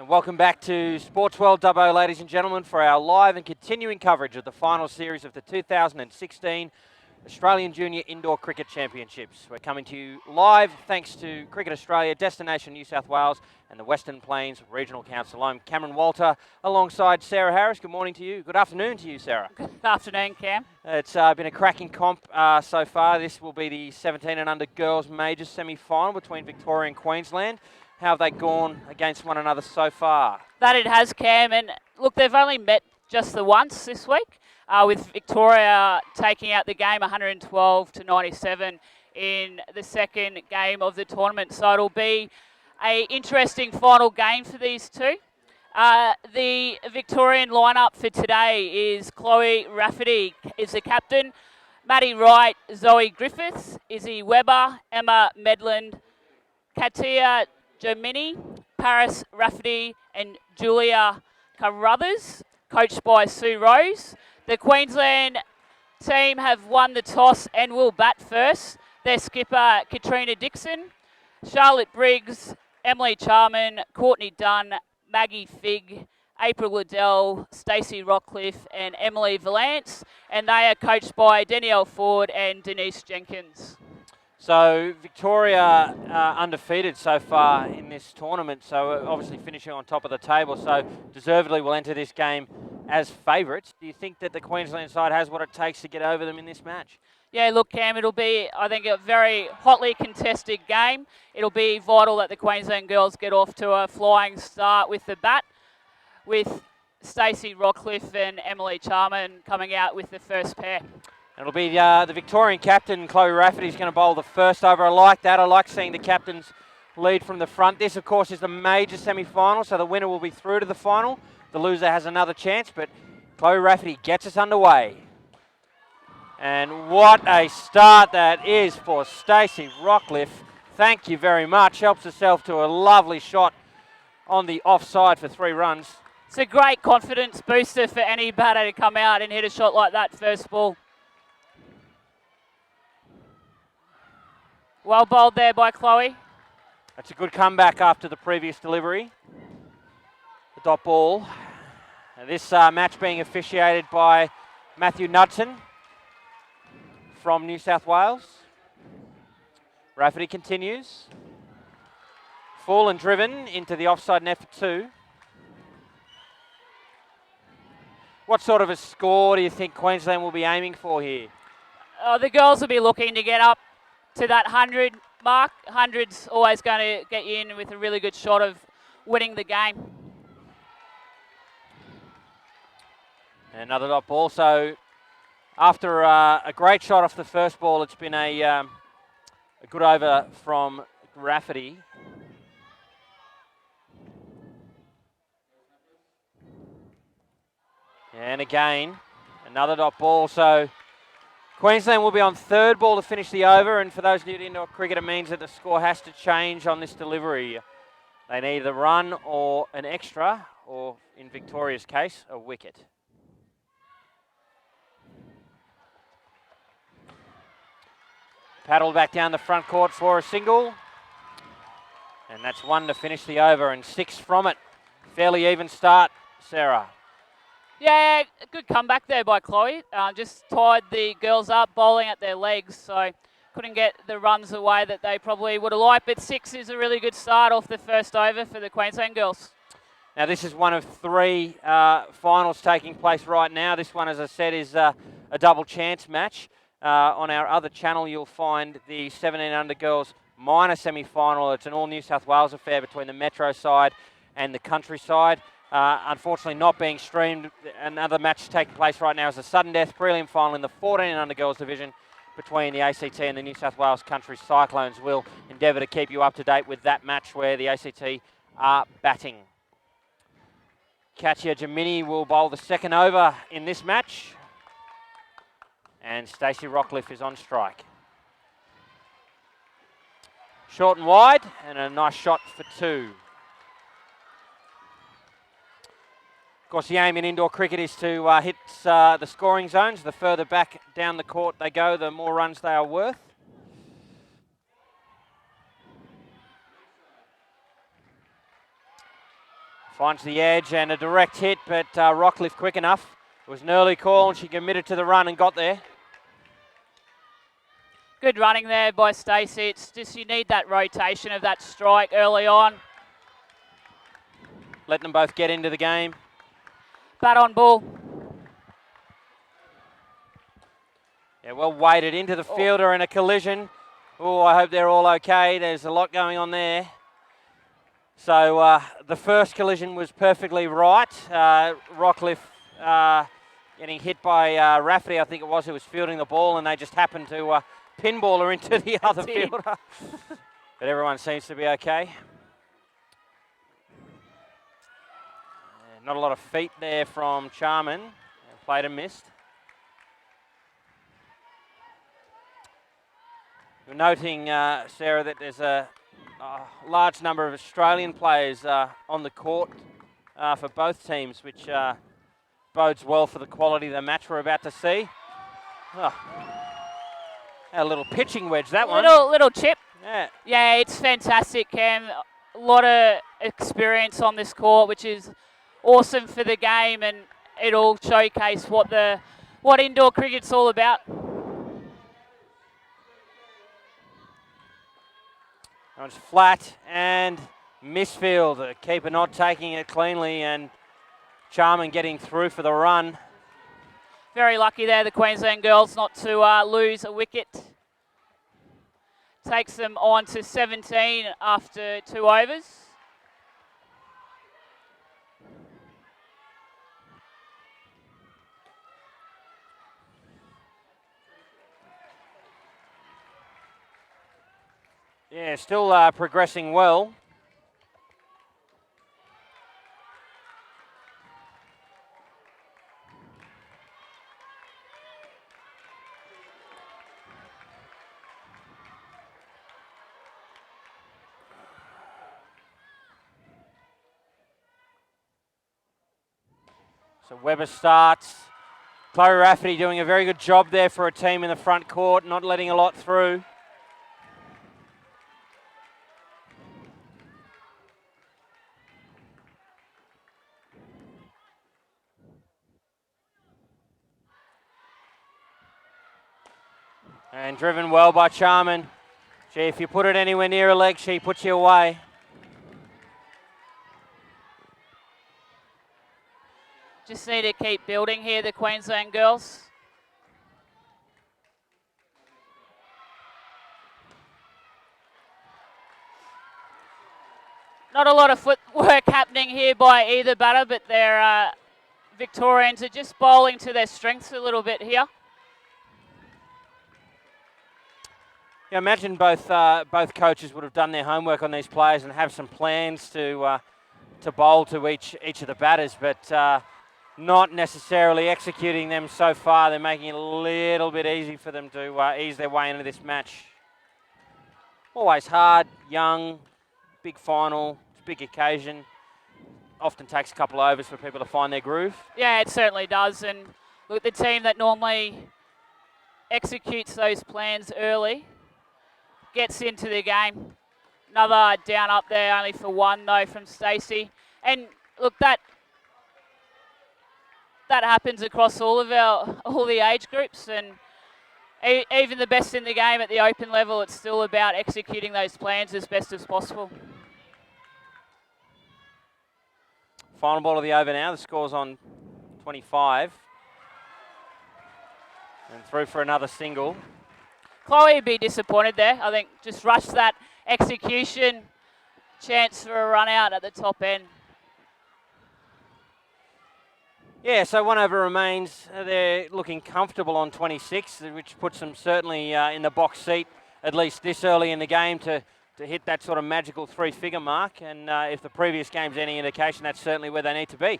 Welcome back to Sports World Dubbo, ladies and gentlemen, for our live and continuing coverage of the final series of the 2016 Australian Junior Indoor Cricket Championships. We're coming to you live thanks to Cricket Australia, Destination New South Wales and the Western Plains Regional Council. I'm Cameron Walter alongside Sarah Harris. Good morning to you. Good afternoon to you, Sarah. Good afternoon, Cam. It's been a cracking comp so far. This will be the 17 and under girls major semi-final between Victoria and Queensland. How have they gone against one another so far? That it has, Cam, and look, they've only met just the once this week, with Victoria taking out the game 112 to 97 in the second game of the tournament. So it'll be an interesting final game for these two. The Victorian lineup for today is Chloe Rafferty is the captain, Maddie Wright, Zoe Griffiths, Izzy Webber, Emma Medland, Katia Jomini, Paris Rafferty and Julia Carruthers, coached by Sue Rose. The Queensland team have won the toss and will bat first. Their skipper, Katrina Dixon, Charlotte Briggs, Emily Charman, Courtney Dunn, Maggie Figg, April Liddell, Stacey Rockcliffe and Emily Valance, and they are coached by Danielle Ford and Denise Jenkins. So Victoria undefeated so far in this tournament, so obviously finishing on top of the table, so deservedly will enter this game as favourites. Do you think that the Queensland side has what it takes to get over them in this match? Yeah, look, Cam, it'll be, I think, a very hotly contested game. It'll be vital that the Queensland girls get off to a flying start with the bat, with Stacey Rockcliffe and Emily Charman coming out with the first pair. It'll be the Victorian captain, Chloe Rafferty, is going to bowl the first over. I like that. I like seeing the captains lead from the front. This, of course, is the major semi-final, so the winner will be through to the final. The loser has another chance, but Chloe Rafferty gets us underway. And what a start that is for Stacey Rockcliffe. Thank you very much. Helps herself to a lovely shot on the offside for 3 runs. It's a great confidence booster for any batter to come out and hit a shot like that first ball. Well bowled there by Chloe. That's a good comeback after the previous delivery. The dot ball. And this match being officiated by Matthew Knudsen from New South Wales. Rafferty continues. Full and driven into the offside net for 2. What sort of a score do you think Queensland will be aiming for here? The girls will be looking to get up to that 100 mark. 100's always going to get you in with a really good shot of winning the game. Another dot ball. So after a great shot off the first ball, it's been a good over from Rafferty. And again, another dot ball. So Queensland will be on 3rd ball to finish the over, and for those new to indoor cricket, it means that the score has to change on this delivery. They need a run or an extra, or in Victoria's case, a wicket. Paddled back down the front court for a single. And that's 1 to finish the over, and 6 from it. Fairly even start, Sarah. Yeah, good comeback there by Chloe. Just tied the girls up, bowling at their legs, so couldn't get the runs away that they probably would have liked. But 6 is a really good start off the first over for the Queensland girls. Now, this is one of 3 finals taking place right now. This one, as I said, is a double chance match. On our other channel, you'll find the 17 under girls minor semi-final. It's an all New South Wales affair between the Metro side and the country side. Unfortunately not being streamed. Another match taking place right now is a sudden death prelim final in the 14 under girls division between the ACT and the New South Wales Country Cyclones. We'll endeavour to keep you up to date with that match where the ACT are batting. Katia Jomini will bowl the second over in this match. And Stacey Rockcliffe is on strike. Short and wide, and a nice shot for 2. Of course, the aim in indoor cricket is to hit the scoring zones. The further back down the court they go, the more runs they are worth. Finds the edge and a direct hit, but Rockcliffe quick enough. It was an early call and she committed to the run and got there. Good running there by Stacey. It's just you need that rotation of that strike early on. Letting them both get into the game. Bat on ball. Yeah, well weighted into the fielder in a collision. Oh, I hope they're all okay. There's a lot going on there. So the first collision was perfectly right. Rockcliffe getting hit by Rafferty, I think it was, who was fielding the ball, and they just happened to pinball her into the other fielder. But everyone seems to be okay. Not a lot of feet there from Charman. Played and missed. You're noting, Sarah, that there's a large number of Australian players on the court for both teams, which bodes well for the quality of the match we're about to see. Oh, a little pitching wedge, that one. Little chip. Yeah. Yeah, it's fantastic, Cam. A lot of experience on this court, which is awesome for the game, and it'll showcase what indoor cricket's all about. It's flat and misfield. The keeper not taking it cleanly, and Charman getting through for the run. Very lucky there, the Queensland girls, not to lose a wicket. Takes them on to 17 after 2 overs. Yeah, still progressing well. So Webber starts. Chloe Rafferty doing a very good job there for a team in the front court, not letting a lot through. And driven well by Charman. Gee, if you put it anywhere near a leg, she puts you away. Just need to keep building here, the Queensland girls. Not a lot of footwork happening here by either batter, but their Victorians are just bowling to their strengths a little bit here. Yeah, imagine both coaches would have done their homework on these players and have some plans to bowl to each of the batters, but not necessarily executing them so far. They're making it a little bit easy for them to ease their way into this match. Always hard, young, big final, big occasion. Often takes a couple of overs for people to find their groove. Yeah, it certainly does. And look, the team that normally executes those plans early gets into the game. Another down up there, only for 1 though from Stacey. And look, that happens across all the age groups, and even the best in the game at the open level, it's still about executing those plans as best as possible. Final ball of the over now. The score's on 25. And through for another single. Chloe would be disappointed there. I think just rushed that execution. Chance for a run out at the top end. Yeah, so 1 over remains. They're looking comfortable on 26, which puts them certainly in the box seat, at least this early in the game, to hit that sort of magical 3-figure mark. And if the previous game's any indication, that's certainly where they need to be.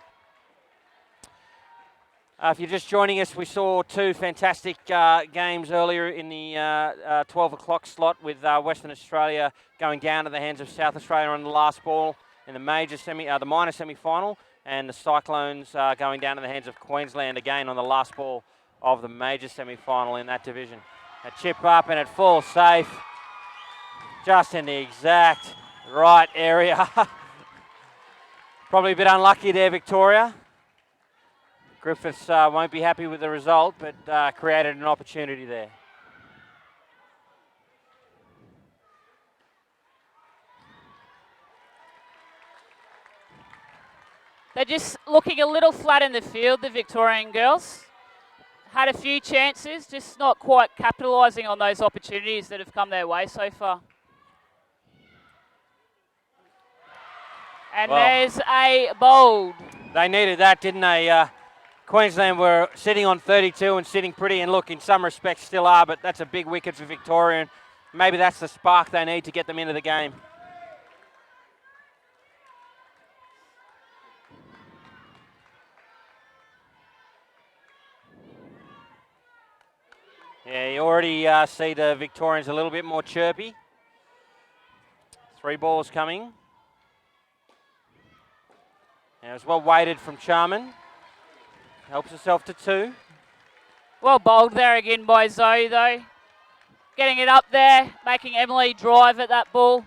If you're just joining us, we saw 2 fantastic games earlier in the 12 o'clock slot, with Western Australia going down to the hands of South Australia on the last ball in the the minor semi-final, and the Cyclones going down to the hands of Queensland again on the last ball of the major semi-final in that division. A chip up and it falls safe, just in the exact right area. Probably a bit unlucky there, Victoria. Griffiths won't be happy with the result, but created an opportunity there. They're just looking a little flat in the field, the Victorian girls. Had a few chances, just not quite capitalising on those opportunities that have come their way so far. And there's a bold. They needed that, didn't they? Queensland were sitting on 32 and sitting pretty, and look, in some respects still are, but that's a big wicket for Victoria, and maybe that's the spark they need to get them into the game. Yeah, you already see the Victorians a little bit more chirpy. 3 balls coming. And it was well weighted from Charman. Helps herself to 2. Well bowled there again by Zoe though. Getting it up there, making Emily drive at that ball.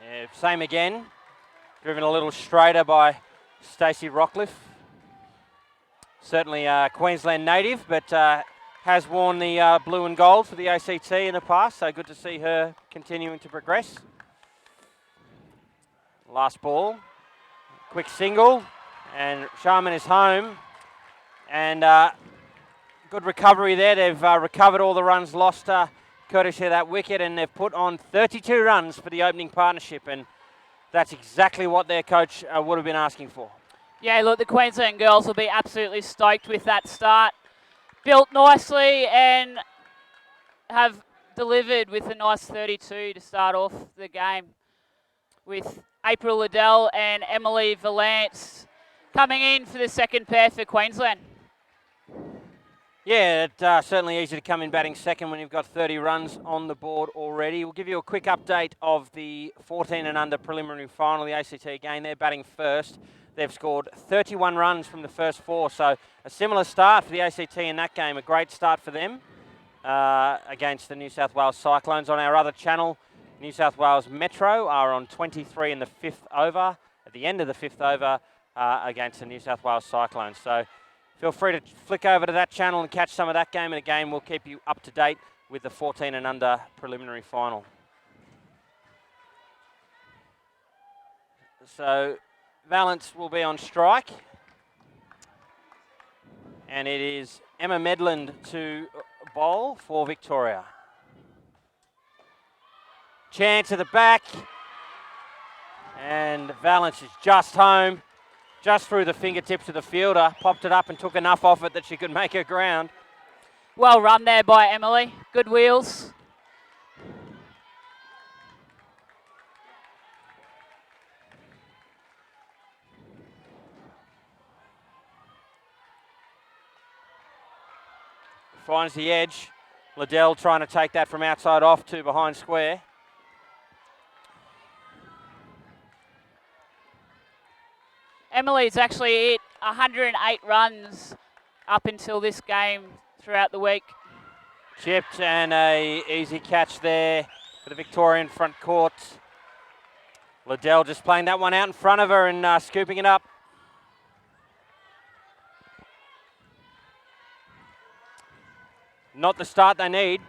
Yeah, same again. Driven a little straighter by Stacey Rockcliffe. Certainly a Queensland native, but has worn the blue and gold for the ACT in the past, so good to see her continuing to progress. Last ball, quick single, and Sharman is home. And good recovery there. They've recovered all the runs lost courtesy of that wicket, and they've put on 32 runs for the opening partnership, and that's exactly what their coach would have been asking for. Yeah, look, the Queensland girls will be absolutely stoked with that start. Built nicely and have delivered with a nice 32 to start off the game, with April Liddell and Emily Valance coming in for the second pair for Queensland. Yeah, it's certainly easy to come in batting second when you've got 30 runs on the board already. We'll give you a quick update of the 14 and under preliminary final, the ACT again. They're batting first. They've scored 31 runs from the first 4, so a similar start for the ACT in that game. A great start for them against the New South Wales Cyclones. On our other channel, New South Wales Metro are on 23 in the 5th over, at the end of the 5th over, against the New South Wales Cyclones. So feel free to flick over to that channel and catch some of that game, and again, we'll keep you up to date with the 14 and under preliminary final. So Valance will be on strike, and it is Emma Medland to bowl for Victoria. Chance at the back, and Valance is just home, just through the fingertips of the fielder, popped it up and took enough off it that she could make her ground. Well run there by Emily, good wheels. Finds the edge. Liddell trying to take that from outside off to behind square. Emily's actually hit 108 runs up until this game throughout the week. Chipped and a easy catch there for the Victorian front court. Liddell just playing that one out in front of her and scooping it up. Not the start they need.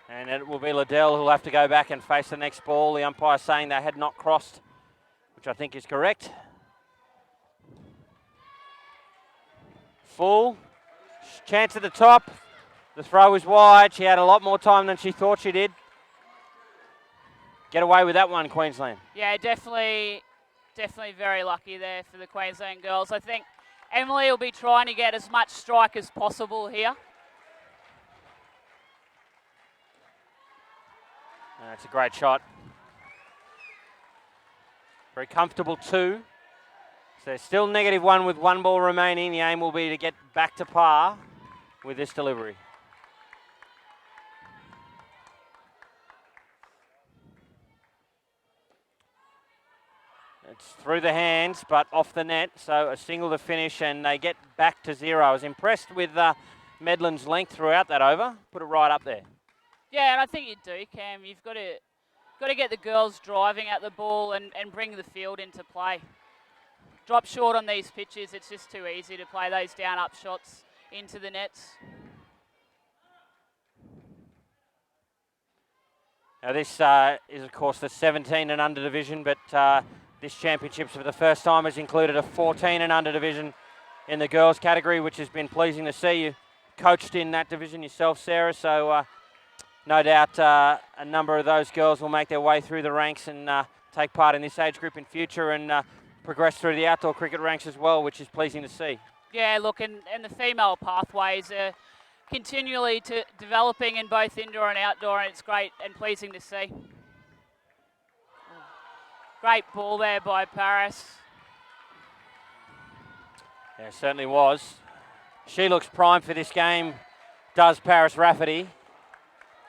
And it will be Liddell who'll have to go back and face the next ball. The umpire saying they had not crossed, which I think is correct. Full. Chance at the top. The throw is wide. She had a lot more time than she thought she did. Get away with that one, Queensland. Yeah, definitely very lucky there for the Queensland girls. I think Emily will be trying to get as much strike as possible here. That's a great shot. Very comfortable 2. So still -1 with 1 ball remaining. The aim will be to get back to par with this delivery. It's through the hands, but off the net, so a single to finish, and they get back to 0. I was impressed with Medland's length throughout that over. Put it right up there. Yeah, and I think you do, Cam. You've got to get the girls driving at the ball and bring the field into play. Drop short on these pitches, it's just too easy to play those down-up shots into the nets. Now this is, of course, the 17 and under division, but this championship for the first time has included a 14 and under division in the girls category, which has been pleasing to see. You coached in that division yourself, Sarah, so no doubt a number of those girls will make their way through the ranks and take part in this age group in future and progress through the outdoor cricket ranks as well, which is pleasing to see. Yeah, look, and the female pathways are continually developing in both indoor and outdoor, and it's great and pleasing to see. Great ball there by Paris. Yeah, it certainly was. She looks primed for this game, does Paris Rafferty.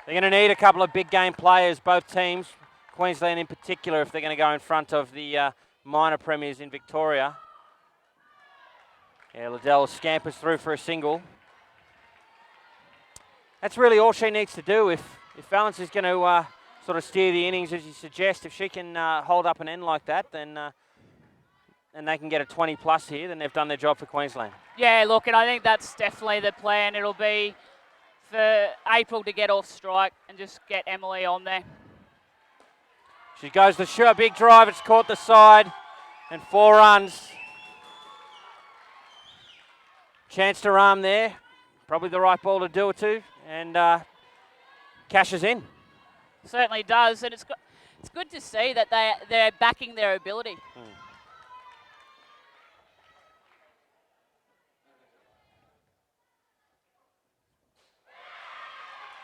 They're going to need a couple of big game players, both teams, Queensland in particular, if they're going to go in front of the minor premiers in Victoria. Yeah, Liddell scampers through for a single. That's really all she needs to do. If Valence is going to sort of steer the innings as you suggest, if she can hold up an end like that, then and they can get a 20 plus here, then they've done their job for Queensland. Yeah, look, and I think that's definitely the plan. It'll be for April to get off strike and just get Emily on there. She goes to shoot a big drive. It's caught the side and 4 runs. Chance to arm there. Probably the right ball to do it to, and cashes in. Certainly does, and it's good to see that they're backing their ability.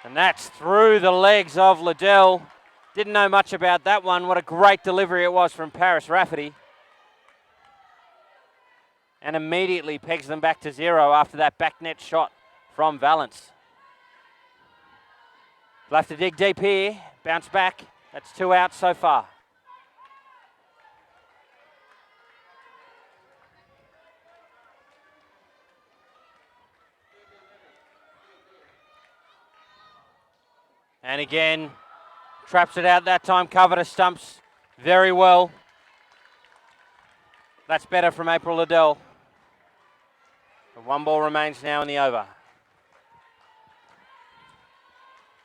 And that's through the legs of Liddell. Didn't know much about that one. What a great delivery it was from Paris Rafferty. And immediately pegs them back to 0 after that back net shot from Valence. They'll have to dig deep here. Bounce back. That's 2 out so far. And again, traps it out that time, covered her stumps very well. That's better from April Liddell. But 1 ball remains now in the over.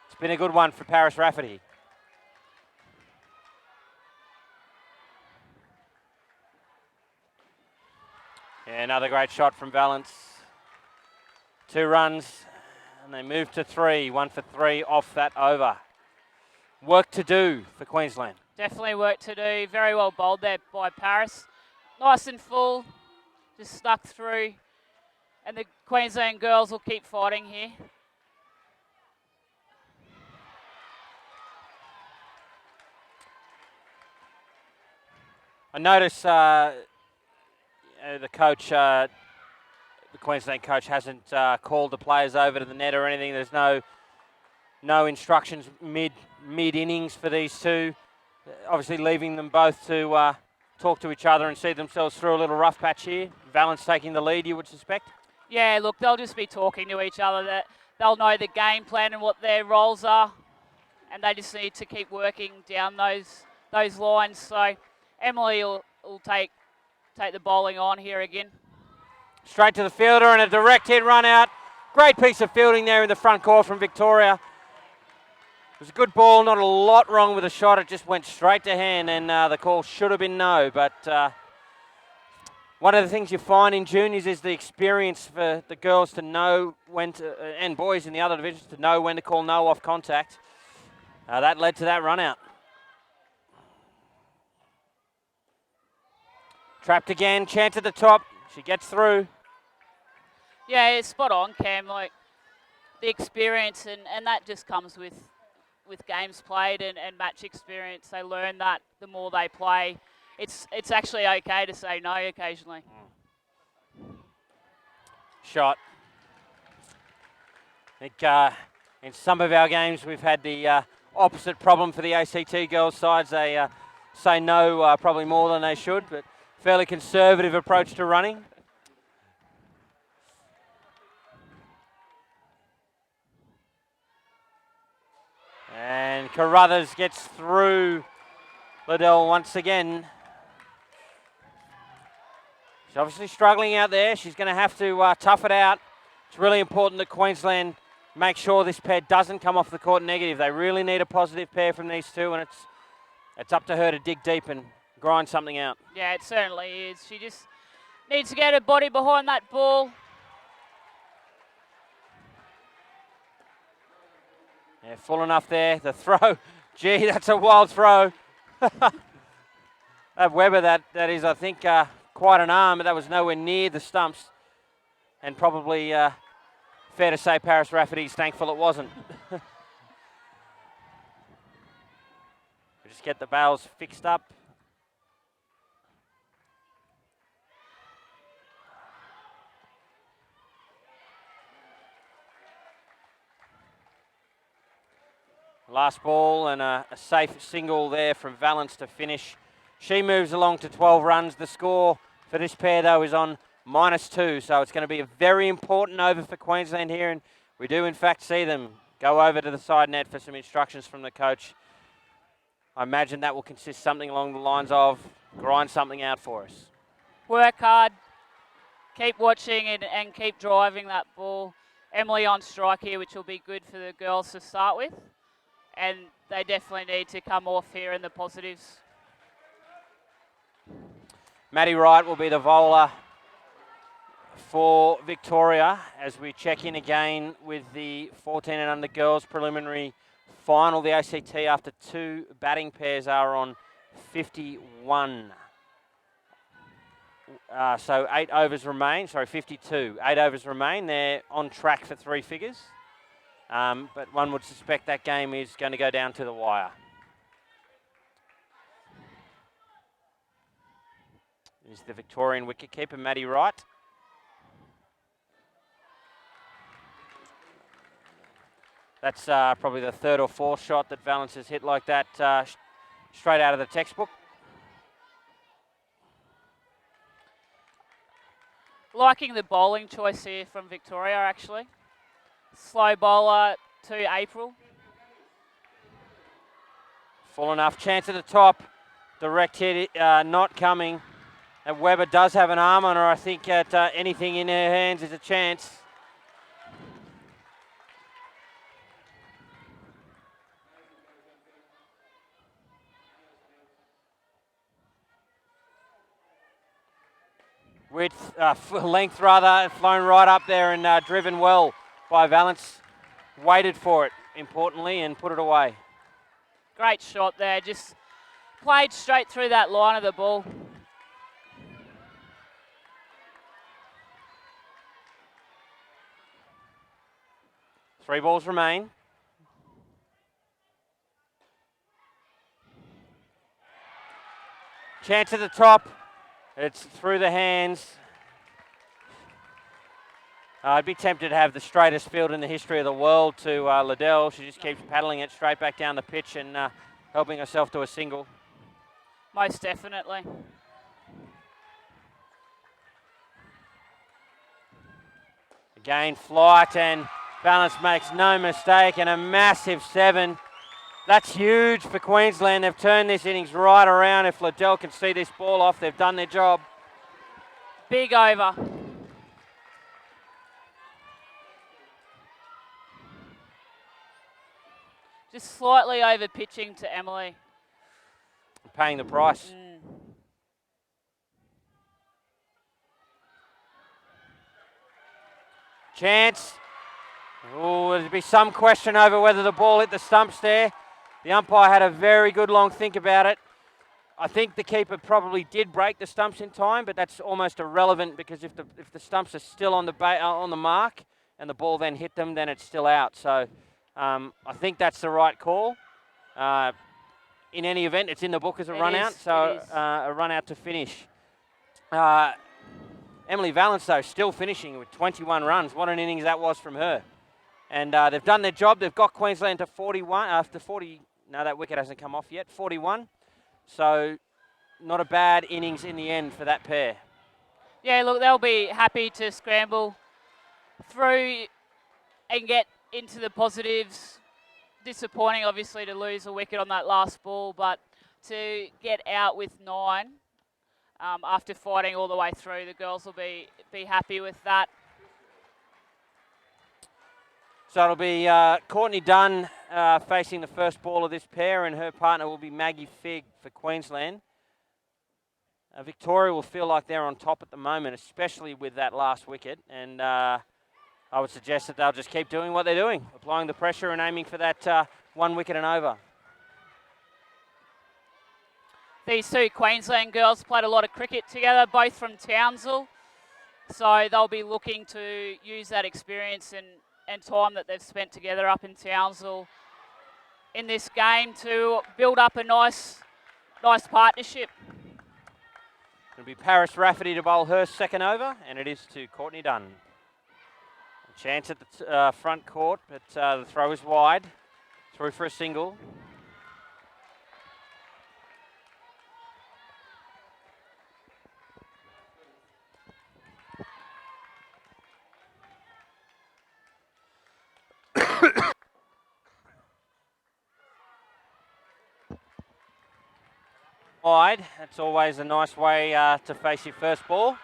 It's been a good one for Paris Rafferty. Yeah, another great shot from Valence. 2 runs. And they move to 3, 1 for 3 off that over. Work to do for Queensland. Definitely work to do. Very well bowled there by Paris. Nice and full, just stuck through. And the Queensland girls will keep fighting here. I notice the coach, the Queensland coach hasn't called the players over to the net or anything. There's no instructions mid-innings for these two. Obviously leaving them both to talk to each other and see themselves through a little rough patch here. Valence taking the lead, you would suspect? Yeah, look, they'll just be talking to each other. That they'll know the game plan and what their roles are, and they just need to keep working down those lines. So Emily will take the bowling on here again. Straight to the fielder and a direct hit run out. Great piece of fielding there in the front court from Victoria. It was a good ball, not a lot wrong with the shot. It just went straight to hand, and the call should have been no. But one of the things you find in juniors is the experience for the girls to know when to, and boys in the other divisions to know when to call no off contact. That led to that run out. Trapped again, chance at the top. She gets through. Yeah, it's spot on, Cam. Like the experience, and that just comes with games played and match experience. They learn that the more they play. It's actually okay to say no occasionally. Shot. I think in some of our games we've had the opposite problem for the ACT girls sides. They say no probably more than they should, but fairly conservative approach to running. And Carruthers gets through Liddell once again. She's obviously struggling out there. She's going to have to tough it out. It's really important that Queensland make sure this pair doesn't come off the court negative. They really need a positive pair from these two, and it's up to her to dig deep and grind something out. Yeah, it certainly is. She just needs to get her body behind that ball. Yeah, full enough there. The throw. Gee, that's a wild throw. That Weber, that is, I think, quite an arm, but that was nowhere near the stumps. And probably fair to say Paris Rafferty's thankful it wasn't. We just get the bails fixed up. Last ball and a safe single there from Valence to finish. She moves along to 12 runs. The score for this pair, though, is on -2. So it's going to be a very important over for Queensland here. And we do, in fact, see them go over to the side net for some instructions from the coach. I imagine that will consist something along the lines of grind something out for us. Work hard. Keep watching and keep driving that ball. Emily on strike here, which will be good for the girls to start with. And they definitely need to come off here in the positives. Maddie Wright will be the bowler for Victoria as we check in again with the 14 and under girls preliminary final. The ACT after 2 batting pairs are on 51. So 8 overs remain, 52. 8 overs remain. They're on track for 3 figures. But one would suspect that game is going to go down to the wire. Is the Victorian wicketkeeper, Maddie Wright. That's probably the 3rd or 4th shot that Valence has hit like that, straight out of the textbook. Liking the bowling choice here from Victoria, actually. Slow bowler to April. Full enough. Chance at the top. Direct hit not coming. And Weber does have an arm on her. I think at anything in her hands is a chance. Width, length rather, flown right up there and driven well by Valence. Waited for it, importantly, and put it away. Great shot there, just played straight through that line of the ball. Three balls remain. Chance at the top. It's through the hands. I'd be tempted to have the straightest field in the history of the world to Liddell. She just keeps paddling it straight back down the pitch and helping herself to a single. Most definitely. Again, flight, and Valence makes no mistake, and a massive 7. That's huge for Queensland. They've turned this innings right around. If Liddell can see this ball off, they've done their job. Big over. Just slightly over pitching to Emily. Paying the price. Chance. Oh, there'd be some question over whether the ball hit the stumps there. The umpire had a very good long think about it. I think the keeper probably did break the stumps in time, but that's almost irrelevant because if the stumps are still on the mark and the ball then hit them, then it's still out. So I think that's the right call. In any event, it's in the book as a run out, so a run out to finish. Emily Valence, though, still finishing with 21 runs. What an innings that was from her. And they've done their job. They've got Queensland to 41 after 40. No, that wicket hasn't come off yet. 41. So not a bad innings in the end for that pair. Yeah, look, they'll be happy to scramble through and get into the positives. Disappointing, obviously, to lose a wicket on that last ball, but to get out with 9 after fighting all the way through, the girls will be happy with that. So it'll be Courtney Dunn facing the first ball of this pair, and her partner will be Maggie Figg for Queensland. Victoria will feel like they're on top at the moment, especially with that last wicket, and I would suggest that they'll just keep doing what they're doing, applying the pressure and aiming for that 1 wicket and over. These two Queensland girls played a lot of cricket together, both from Townsville, so they'll be looking to use that experience and time that they've spent together up in Townsville in this game to build up a nice partnership. It'll be Paris Rafferty to bowl her second over, and it is to Courtney Dunn. A chance at the front court, but the throw is wide. Through for a single. Wide. That's always a nice way to face your first ball.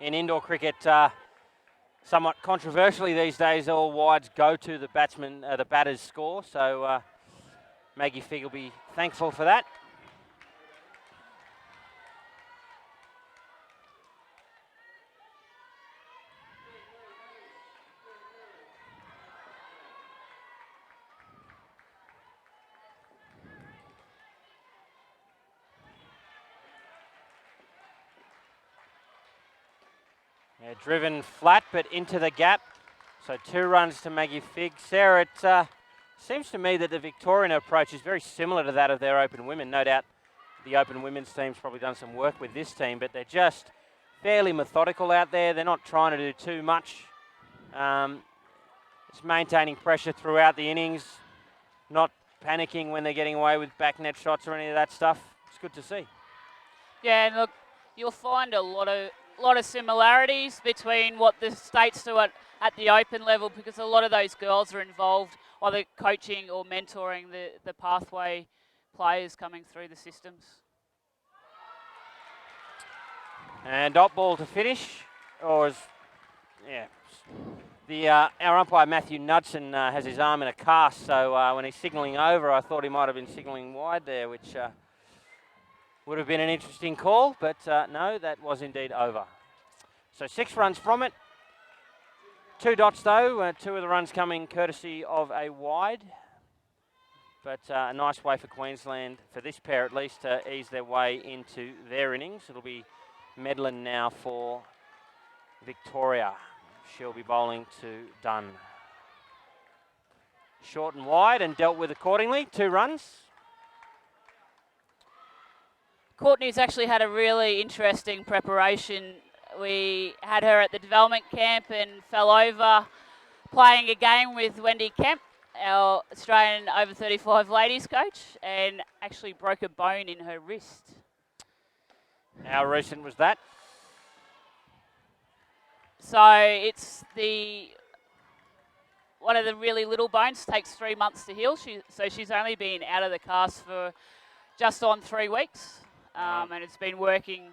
In indoor cricket, somewhat controversially these days, all wides go to the batter's score. So Maggie Figg will be thankful for that. Yeah, driven flat, but into the gap. So 2 runs to Maggie Figg. Sarah, it seems to me that the Victorian approach is very similar to that of their open women. No doubt the open women's team's probably done some work with this team, but they're just fairly methodical out there. They're not trying to do too much. It's maintaining pressure throughout the innings, not panicking when they're getting away with back net shots or any of that stuff. It's good to see. Yeah, and look, you'll find a lot of similarities between what the states do at the open level, because a lot of those girls are involved either coaching or mentoring the pathway players coming through the systems. And dot ball to finish, our umpire Matthew Knudsen has his arm in a cast, so when he's signalling over, I thought he might have been signalling wide there, which would have been an interesting call, but no, that was indeed over. So 6 runs from it. 2 dots though, 2 of the runs coming courtesy of a wide. But a nice way for Queensland, for this pair at least, to ease their way into their innings. It'll be Medlin now for Victoria. She'll be bowling to Dunn. Short and wide and dealt with accordingly. 2 runs. Courtney's actually had a really interesting preparation. We had her at the development camp and fell over playing a game with Wendy Kemp, our Australian over 35 ladies coach, and actually broke a bone in her wrist. How recent was that? So it's one of the really little bones, takes 3 months to heal. So she's only been out of the cast for just on 3 weeks. And it's been working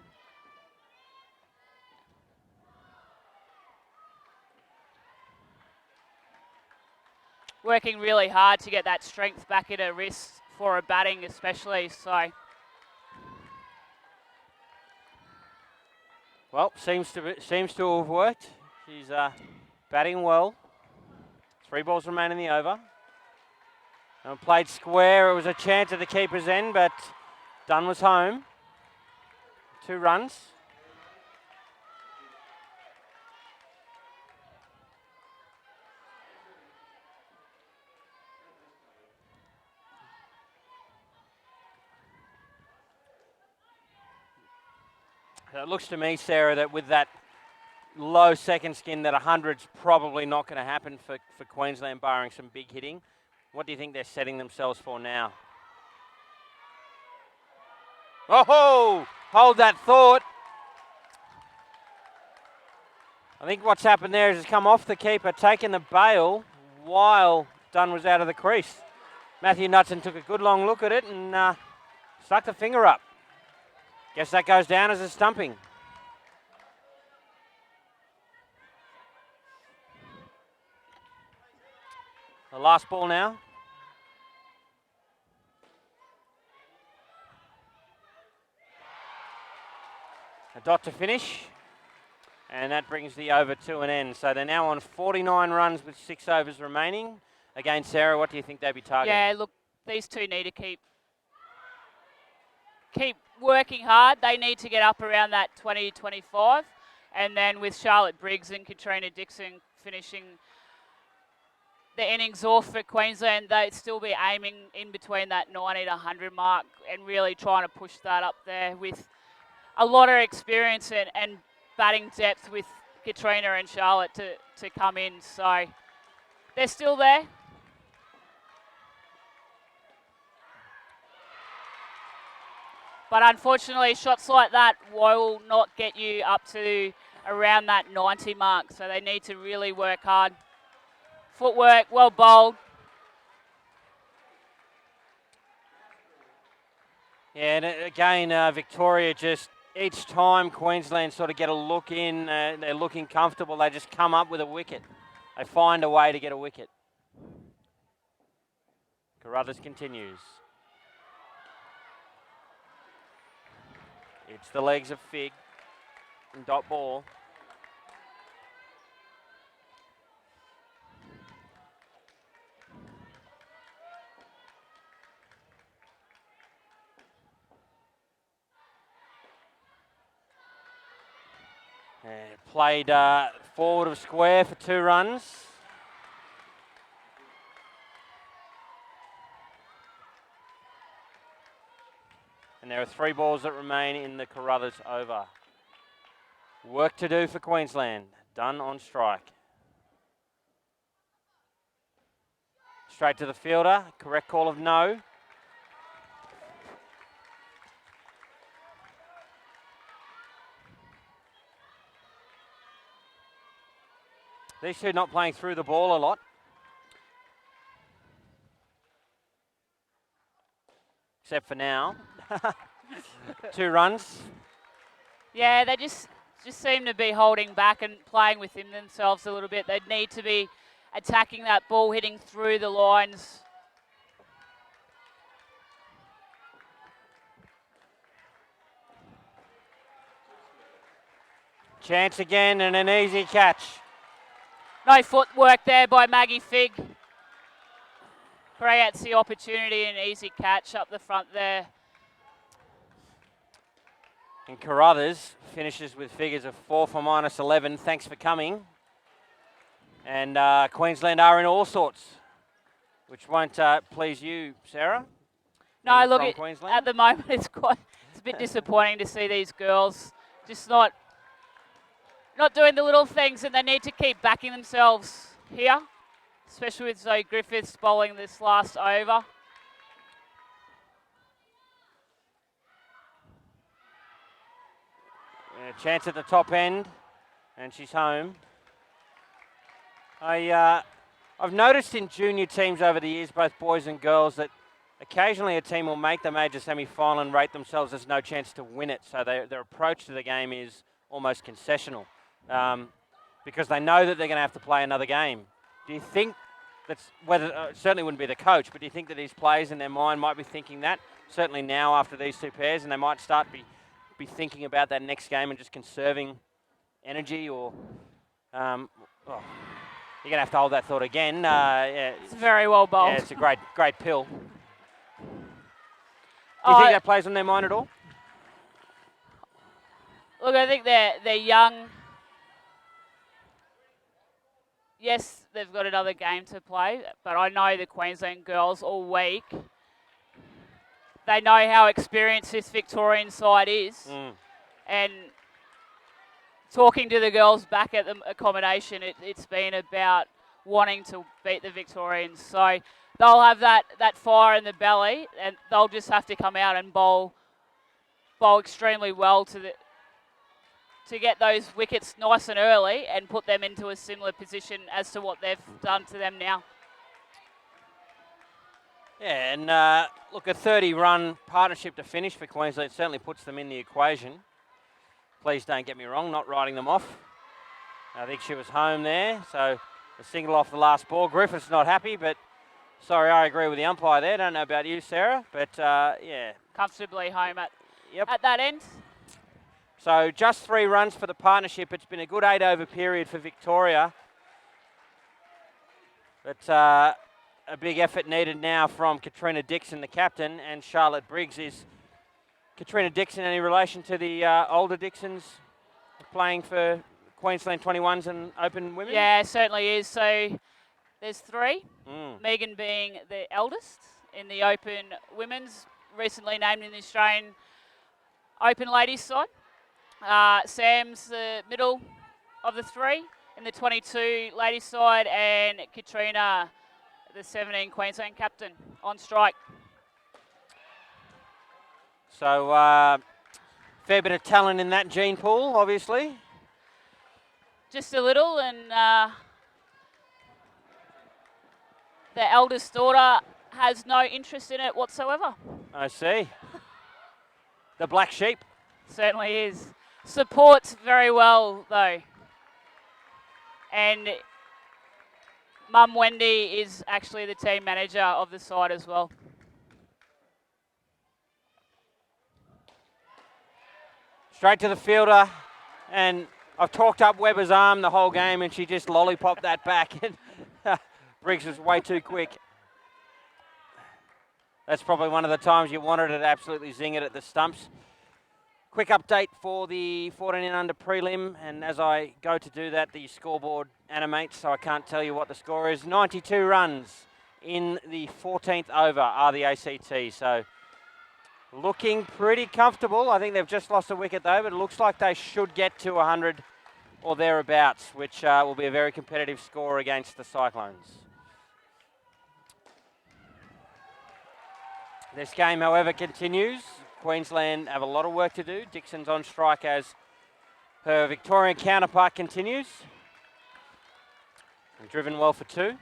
really hard to get that strength back in her wrist for her batting especially. So, well, seems to have worked. She's batting well. 3 balls remain in the over. And played square. It was a chance at the keeper's end, but Dunn was home. 2 runs. It looks to me, Sarah, that with that low second skin, that 100's probably not going to happen for Queensland, barring some big hitting. What do you think they're setting themselves for now? Oh, hold that thought. I think what's happened there is it's come off the keeper, taken the bail while Dunn was out of the crease. Matthew Knudsen took a good long look at it and stuck the finger up. Guess that goes down as a stumping. The last ball now. A dot to finish. And that brings the over to an end. So they're now on 49 runs with 6 overs remaining. Again, Sarah, what do you think they'd be targeting? Yeah, look, these two need to keep working hard. They need to get up around that 20-25. And then with Charlotte Briggs and Katrina Dixon finishing the innings off for Queensland, they'd still be aiming in between that 90 to 100 mark and really trying to push that up there with a lot of experience and batting depth with Katrina and Charlotte to come in. So they're still there. But unfortunately, shots like that will not get you up to around that 90 mark. So they need to really work hard. Footwork, well bowled. Yeah, and again, Victoria just, each time Queensland sort of get a look in, they're looking comfortable, they just come up with a wicket. They find a way to get a wicket. Carruthers continues. It's the legs of Fig and dot ball. Played forward of square for 2 runs. And there are 3 balls that remain in the Carruthers over. Work to do for Queensland. Dunn on strike. Straight to the fielder. Correct call of no. These two not playing through the ball a lot. Except for now. 2 runs. Yeah, they just seem to be holding back and playing within themselves a little bit. They need to be attacking that ball, hitting through the lines. Chance again and an easy catch. No footwork there by Maggie Fig. Creates the opportunity, an easy catch up the front there. And Carruthers finishes with figures of 4 for -11. Thanks for coming. And Queensland are in all sorts, which won't please you, Sarah. No, look, Queensland. at the moment it's a bit disappointing to see these girls just not doing the little things, and they need to keep backing themselves here, especially with Zoe Griffiths bowling this last over. A chance at the top end, and she's home. I've noticed in junior teams over the years, both boys and girls, that occasionally a team will make the major semi-final and rate themselves as no chance to win it. So their approach to the game is almost concessional, because they know that they're going to have to play another game. Do you think that's whether it certainly wouldn't be the coach, but do you think that these players in their mind might be thinking that certainly now after these 2 pairs, and they might start be thinking about that next game and just conserving energy, or you're going to have to hold that thought again. Yeah, it's very well bowled. Yeah, it's a great pill. Do you think that plays on their mind at all? Look, I think they're young. Yes, they've got another game to play, but I know the Queensland girls all week. They know how experienced this Victorian side is. And talking to the girls back at the accommodation, it's been about wanting to beat the Victorians. So they'll have that fire in the belly, and they'll just have to come out and bowl extremely well to get those wickets nice and early and put them into a similar position as to what they've done to them now. Yeah, and look, a 30-run partnership to finish for Queensland certainly puts them in the equation. Please don't get me wrong, not writing them off. I think she was home there, so a single off the last ball. Griffith's not happy, but sorry, I agree with the umpire there. Don't know about you, Sarah, but yeah. Comfortably home at that end. So just 3 runs for the partnership. It's been a good 8-over period for Victoria. But a big effort needed now from Katrina Dixon, the captain, and Charlotte Briggs. Is Katrina Dixon any relation to the older Dixons playing for Queensland 21s and Open Women? Yeah, certainly is. So there's 3, Megan being the eldest in the Open Women's, recently named in the Australian Open Ladies side. Sam's the middle of the 3 in the 22 ladies side, and Katrina, the 17 Queensland captain, on strike. So fair bit of talent in that gene pool, obviously. Just a little, and the eldest daughter has no interest in it whatsoever. I see. The black sheep. Certainly is. Supports very well, though. And Mum Wendy is actually the team manager of the side as well. Straight to the fielder, and I've talked up Webber's arm the whole game, and she just lollipopped that back. Briggs was way too quick. That's probably one of the times you wanted it to absolutely zing it at the stumps. Quick update for the 14 and under prelim, and as I go to do that, the scoreboard animates, so I can't tell you what the score is. 92 runs in the 14th over are the ACT, so looking pretty comfortable. I think they've just lost a wicket though, but it looks like they should get to 100 or thereabouts, which will be a very competitive score against the Cyclones. This game, however, continues. Queensland have a lot of work to do. Dixon's on strike as her Victorian counterpart continues. And driven well for 2.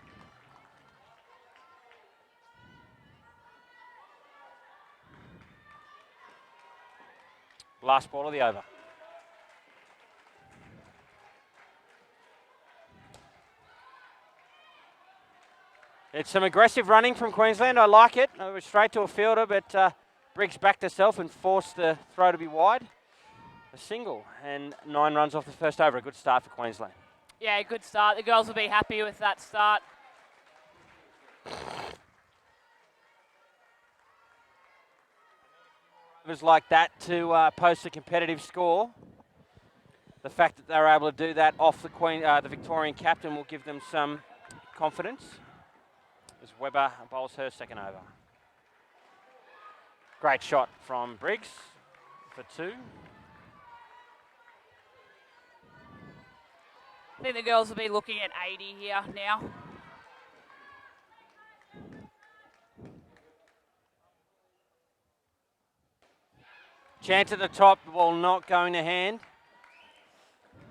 Last ball of the over. It's some aggressive running from Queensland. I like it. It was straight to a fielder, but Briggs backed herself and forced the throw to be wide. A single and 9 runs off the first over. A good start for Queensland. Yeah, good start. The girls will be happy with that start. It was like that to post a competitive score. The fact that they were able to do that off the Victorian captain will give them some confidence as Webber bowls her second over. Great shot from Briggs for 2. I think the girls will be looking at 80 here now. Chance at the top, the ball not going to hand.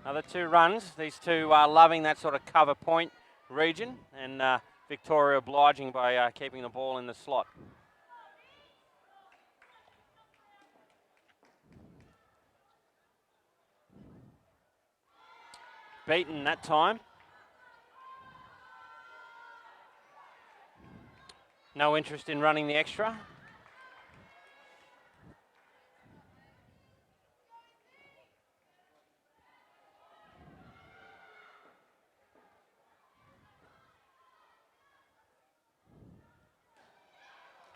Another 2 runs. These two are loving that sort of cover point region, and Victoria obliging by keeping the ball in the slot. Beaten that time. No interest in running the extra.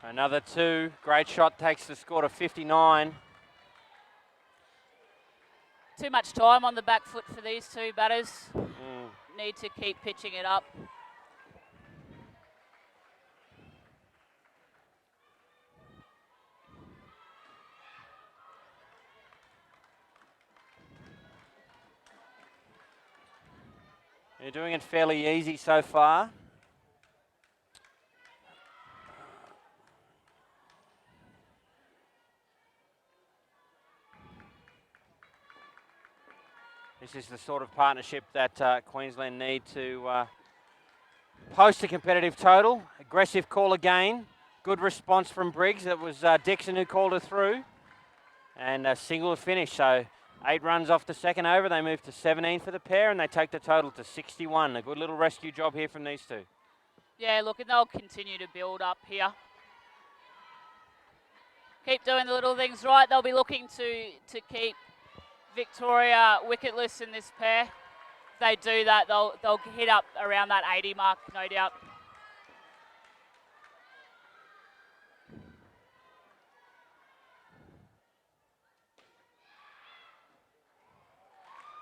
Another 2. Great shot, takes the score to 59. Too much time on the back foot for these 2 batters. Need to keep pitching it up. You're doing it fairly easy so far. This is the sort of partnership that Queensland need to post a competitive total. Aggressive call again. Good response from Briggs. It was Dixon who called her through. And a single finish. So 8 runs off the second over. They move to 17 for the pair, and they take the total to 61. A good little rescue job here from these two. Yeah, look, and they'll continue to build up here. Keep doing the little things right. They'll be looking to keep Victoria wicketless in this pair. If they do that, they'll hit up around that 80 mark, no doubt.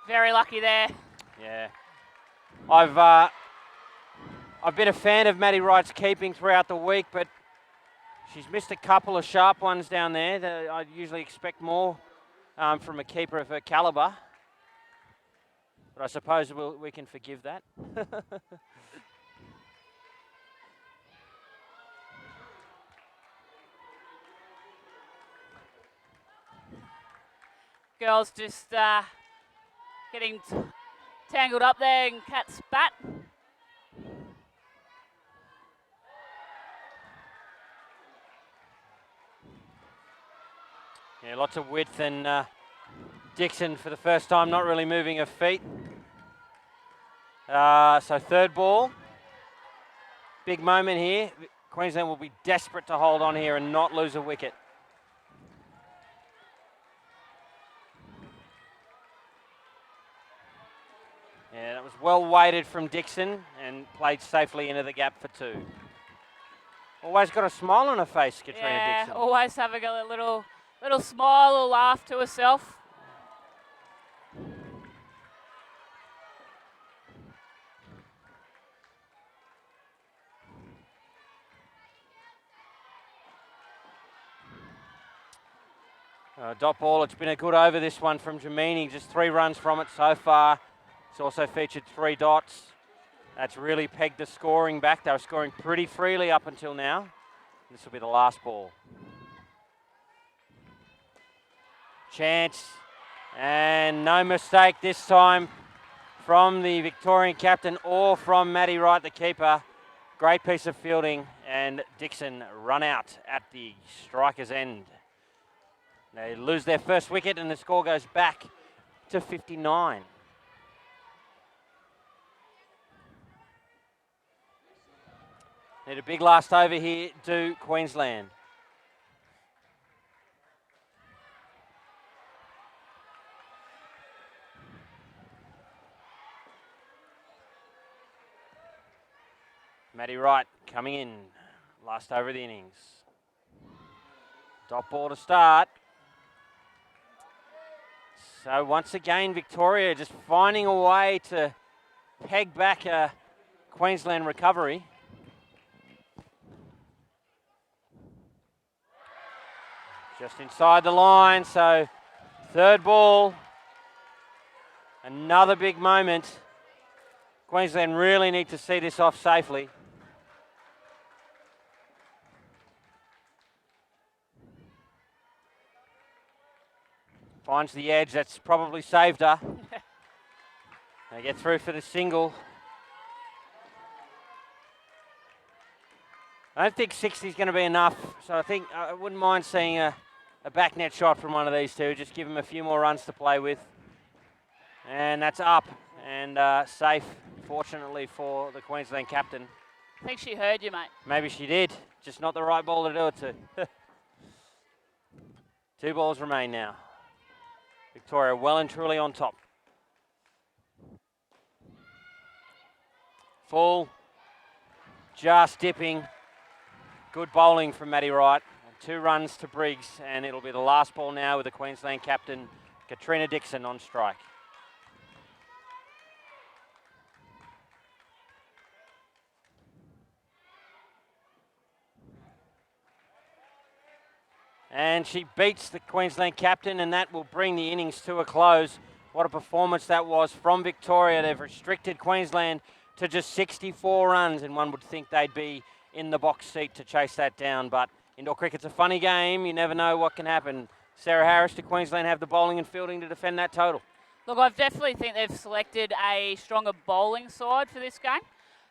Very lucky there. Yeah. I've been a fan of Maddie Wright's keeping throughout the week, but she's missed a couple of sharp ones down there. I usually expect more from a keeper of her calibre. But I suppose we can forgive that. Girls just getting tangled up there in Kat's bat. Yeah, lots of width, and Dixon for the first time not really moving her feet. So third ball. Big moment here. Queensland will be desperate to hold on here and not lose a wicket. Yeah, that was well weighted from Dixon and played safely into the gap for 2. Always got a smile on her face, Katrina Dixon. Always having a little smile or laugh to herself. Dot ball, it's been a good over this one from Jamini, just 3 runs from it so far. It's also featured 3 dots. That's really pegged the scoring back. They were scoring pretty freely up until now. This will be the last ball. Chance, and no mistake this time from the Victorian captain or from Maddie Wright, the keeper. Great piece of fielding, and Dixon run out at the striker's end. They lose their first wicket and the score goes back to 59. Need a big last over here to Queensland. Maddie Wright coming in, last over of the innings. Dot ball to start. So once again, Victoria just finding a way to peg back a Queensland recovery. Just inside the line, so third ball. Another big moment. Queensland really need to see this off safely. Finds the edge, that's probably saved her. They get through for the single. I don't think 60 is going to be enough, so I think I wouldn't mind seeing a back net shot from one of these two, just give them a few more runs to play with. And that's up and safe, fortunately, for the Queensland captain. I think she heard you, mate. Maybe she did, just not the right ball to do it to. 2 balls remain now. Victoria well and truly on top. Full, just dipping. Good bowling from Maddie Wright. 2 runs to Briggs, and it'll be the last ball now with the Queensland captain, Katrina Dixon, on strike. And she beats the Queensland captain, and that will bring the innings to a close. What a performance that was from Victoria. They've restricted Queensland to just 64 runs, and one would think they'd be in the box seat to chase that down. But indoor cricket's a funny game. You never know what can happen. Sarah Harris to Queensland have the bowling and fielding to defend that total. Look, I definitely think they've selected a stronger bowling side for this game.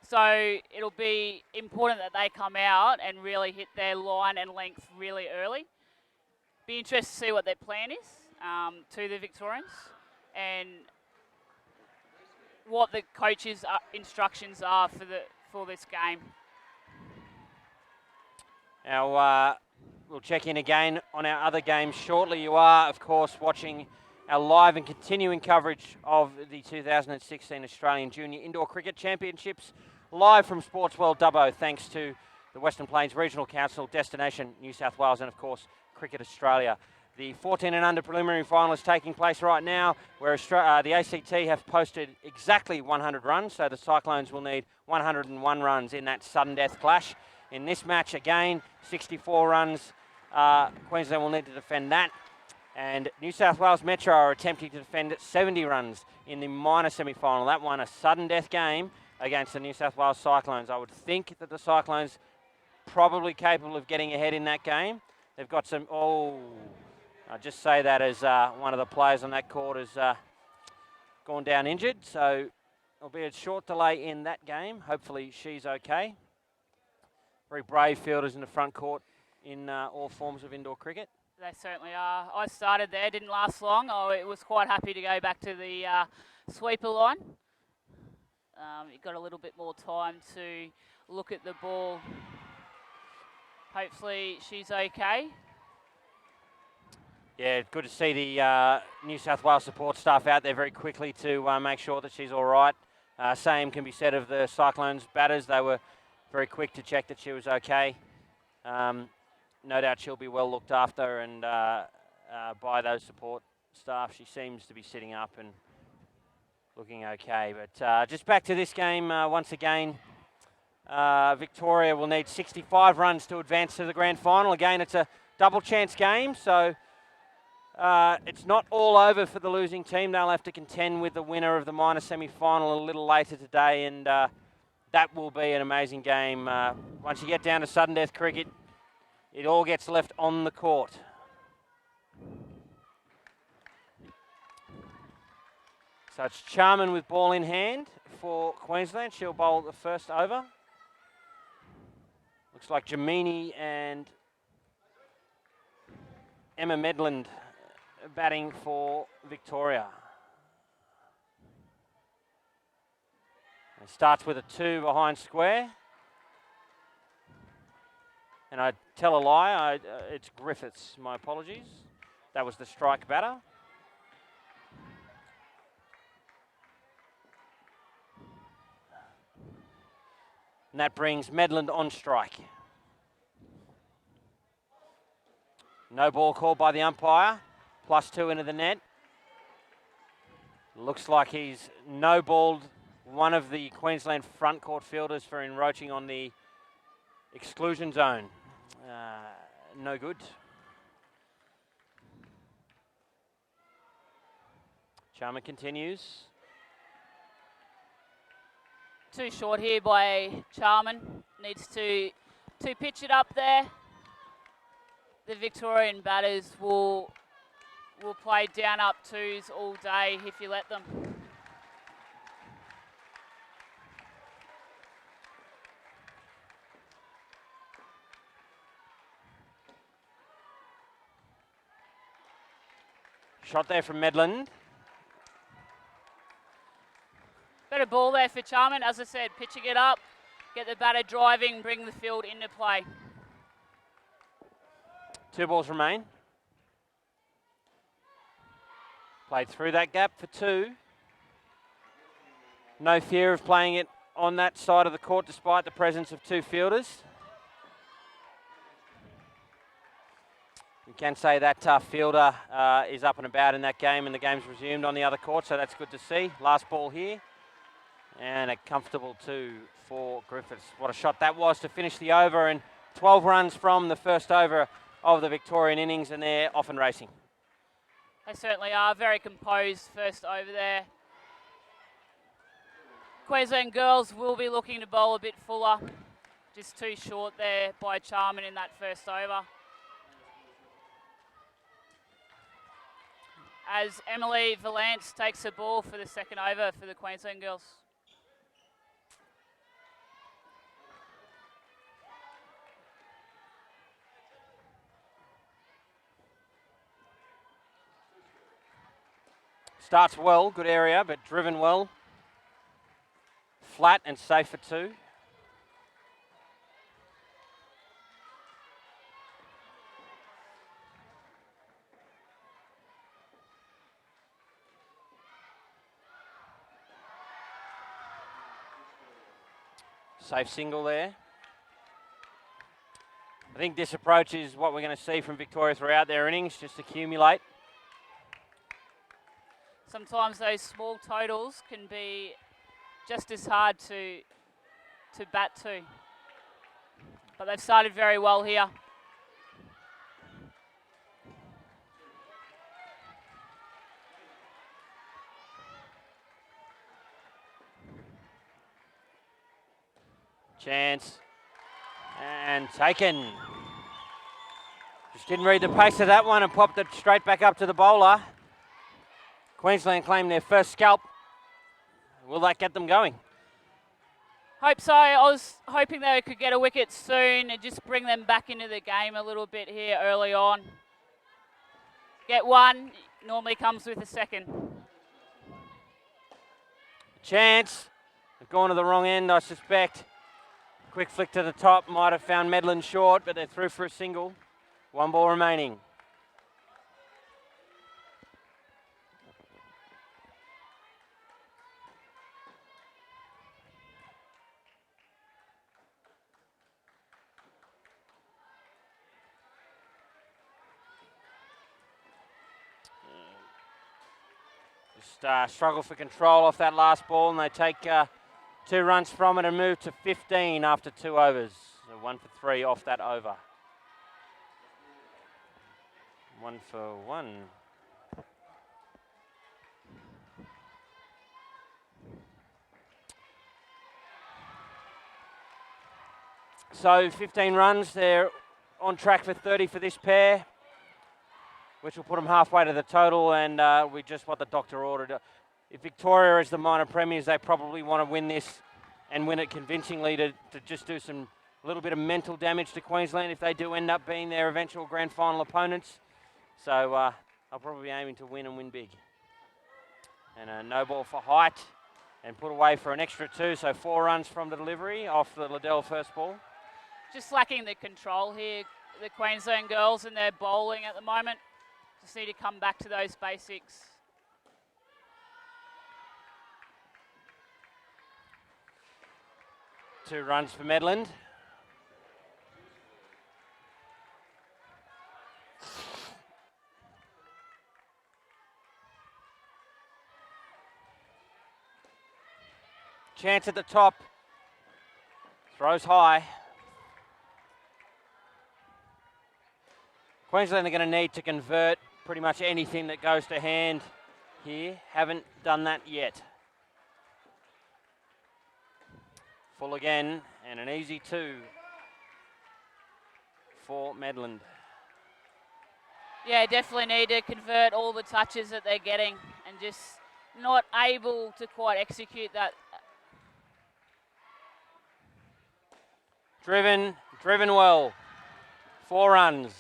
So it'll be important that they come out and really hit their line and length really early. Be interested to see what their plan is to the Victorians and what the coaches' instructions are for this game. Now, we'll check in again on our other games shortly. You are, of course, watching our live and continuing coverage of the 2016 Australian Junior Indoor Cricket Championships, live from Sports World Dubbo, thanks to the Western Plains Regional Council, Destination New South Wales, and of course, Cricket Australia. The 14 and under preliminary final is taking place right now, where the ACT have posted exactly 100 runs, so the Cyclones will need 101 runs in that sudden death clash. In this match, again, 64 runs. Queensland will need to defend that. And New South Wales Metro are attempting to defend 70 runs in the minor semi-final. That one, a sudden death game against the New South Wales Cyclones. I would think that the Cyclones probably capable of getting ahead in that game. They've got some, I just say that as one of the players on that court has gone down injured. So there'll be a short delay in that game. Hopefully she's okay. Very brave fielders in the front court in all forms of indoor cricket. They certainly are. I started there, didn't last long. I was quite happy to go back to the sweeper line. You've got a little bit more time to look at the ball. Hopefully she's okay. Yeah, good to see the New South Wales support staff out there very quickly to make sure that she's all right. Same can be said of the Cyclones batters. They were very quick to check that she was okay. No doubt she'll be well looked after and by those support staff. She seems to be sitting up and looking okay. But just back to this game once again. Victoria will need 65 runs to advance to the grand final. Again, it's a double chance game, so it's not all over for the losing team. They'll have to contend with the winner of the minor semi-final a little later today, and that will be an amazing game. Once you get down to sudden death cricket, it all gets left on the court. So it's Charman with ball in hand for Queensland. She'll bowl the first over. Looks like Jamini and Emma Medland batting for Victoria. It starts with a 2 behind square. And I tell a lie, it's Griffiths, my apologies. That was the strike batter. And that brings Medland on strike. No ball called by the umpire. +2 into the net. Looks like he's no-balled one of the Queensland front court fielders for encroaching on the exclusion zone. No good. Charman continues. Too short here by Charman. Needs to pitch it up there. The Victorian batters will play down up 2s all day if you let them. Shot there from Medland. Better ball there for Charman. As I said, pitching it up, get the batter driving, bring the field into play. 2 balls remain. Played through that gap for 2. No fear of playing it on that side of the court despite the presence of 2 fielders. You can say that fielder is up and about in that game, and the game's resumed on the other court, so that's good to see. Last ball here. And a comfortable 2 for Griffiths. What a shot that was to finish the over, and 12 runs from the first over of the Victorian innings, and they're off and racing. They certainly are. Very composed first over there. Queensland girls will be looking to bowl a bit fuller. Just too short there by Charman in that first over. as Emily Valance takes the ball for the second over for the Queensland girls. Starts well, good area, but driven well. Flat and safe for 2. Safe single there. I think this approach is what we're going to see from Victoria throughout their innings, just accumulate. Sometimes those small totals can be just as hard to bat to. But they've started very well here. Chance. And taken. Just didn't read the pace of that one and popped it straight back up to the bowler. Queensland claim their first scalp. Will that get them going? Hope so. I was hoping they could get a wicket soon and just bring them back into the game a little bit here early on. Get one, normally comes with a second. Chance. They've gone to the wrong end, I suspect. Quick flick to the top, might have found Medlin short, but they're through for a single. 1 ball remaining. Just struggle for control off that last ball, and they take 2 runs from it and move to 15 after 2 overs. So 1 for 3 off that over. 1 for 1. So 15 runs, they're on track for 30 for this pair, which will put them halfway to the total, and we just what the doctor ordered. If Victoria is the minor premiers, they probably want to win this and win it convincingly to just do a little bit of mental damage to Queensland if they do end up being their eventual grand final opponents. So I'll probably be aiming to win and win big. And a no ball for height and put away for an extra 2, so 4 runs from the delivery off the Liddell first ball. Just lacking the control here, the Queensland girls, in their bowling at the moment. Just need to come back to those basics. Two runs for Medland. Chance at the top. Throws high. Queensland are going to need to convert pretty much anything that goes to hand here. Haven't done that yet. Full again, and an easy 2 for Medland. Yeah, definitely need to convert all the touches that they're getting and just not able to quite execute that. Driven well. 4 runs.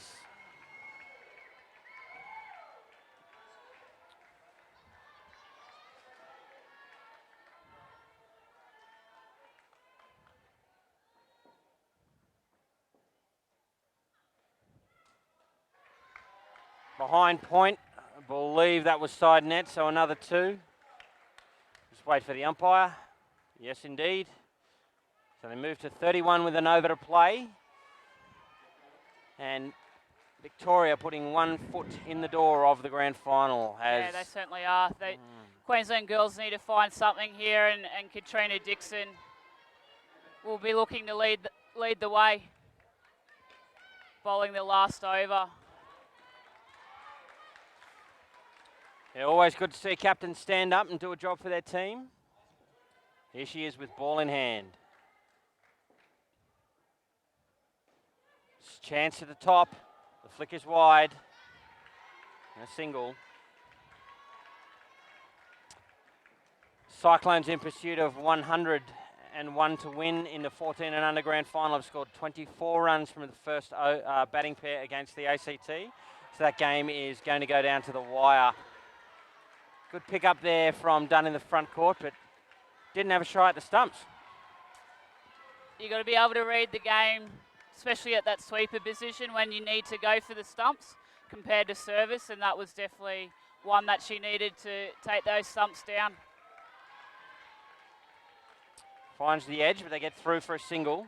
Behind point, I believe that was side net, so another 2. Just wait for the umpire. Yes, indeed. So they move to 31 with an over to play. And Victoria putting 1 foot in the door of the grand final. Yeah, they certainly are. Queensland girls need to find something here, and Katrina Dixon will be looking to lead the way, bowling the last over. Yeah, always good to see captains stand up and do a job for their team. Here she is with ball in hand. Chance at the top. The flick is wide. And a single. Cyclones in pursuit of 101 to win in the 14 and under grand final have scored 24 runs from the first batting pair against the ACT. So that game is going to go down to the wire. Good pick up there from Dunn in the front court, but didn't have a try at the stumps. You've got to be able to read the game, especially at that sweeper position when you need to go for the stumps compared to service, and that was definitely one that she needed to take those stumps down. Finds the edge, but they get through for a single.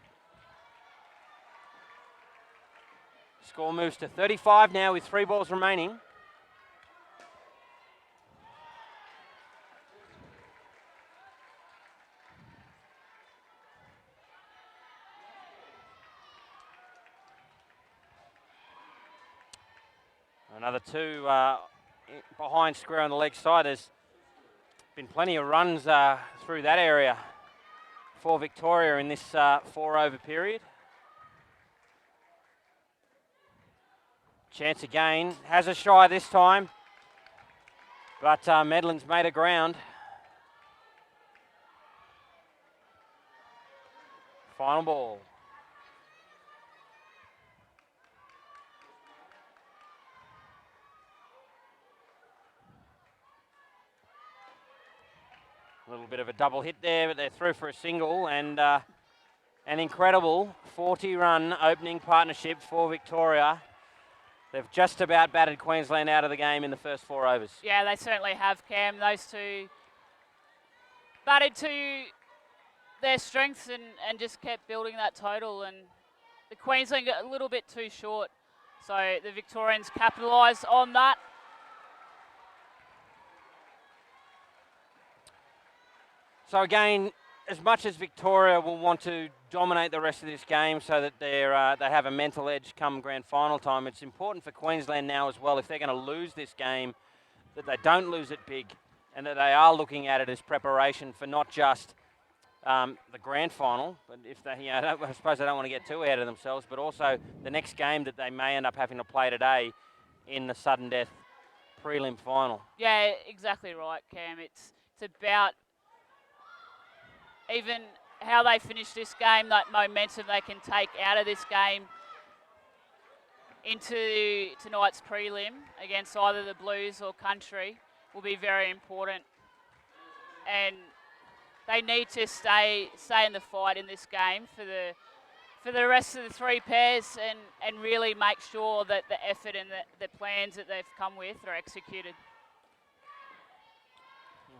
Score moves to 35 now with 3 balls remaining. Another 2 behind square on the leg side. There's been plenty of runs through that area for Victoria in this 4 over period. Chance again, has a shy this time, but Medlin's made a ground. Final ball. A little bit of a double hit there, but they're through for a single, and an incredible 40-run opening partnership for Victoria. They've just about batted Queensland out of the game in the first 4 overs. Yeah, they certainly have, Cam. Those two batted to their strengths and just kept building that total, and the Queensland got a little bit too short. So the Victorians capitalised on that. So again, as much as Victoria will want to dominate the rest of this game so that they have a mental edge come grand final time, it's important for Queensland now as well, if they're going to lose this game, that they don't lose it big and that they are looking at it as preparation for not just the grand final, but if they, I suppose they don't want to get too ahead of themselves, but also the next game that they may end up having to play today in the sudden death prelim final. Yeah, exactly right, Cam. It's about even how they finish this game, that momentum they can take out of this game into tonight's prelim against either the Blues or Country will be very important. And they need to stay in the fight in this game for the rest of the 3 pairs and really make sure that the effort and the plans that they've come with are executed.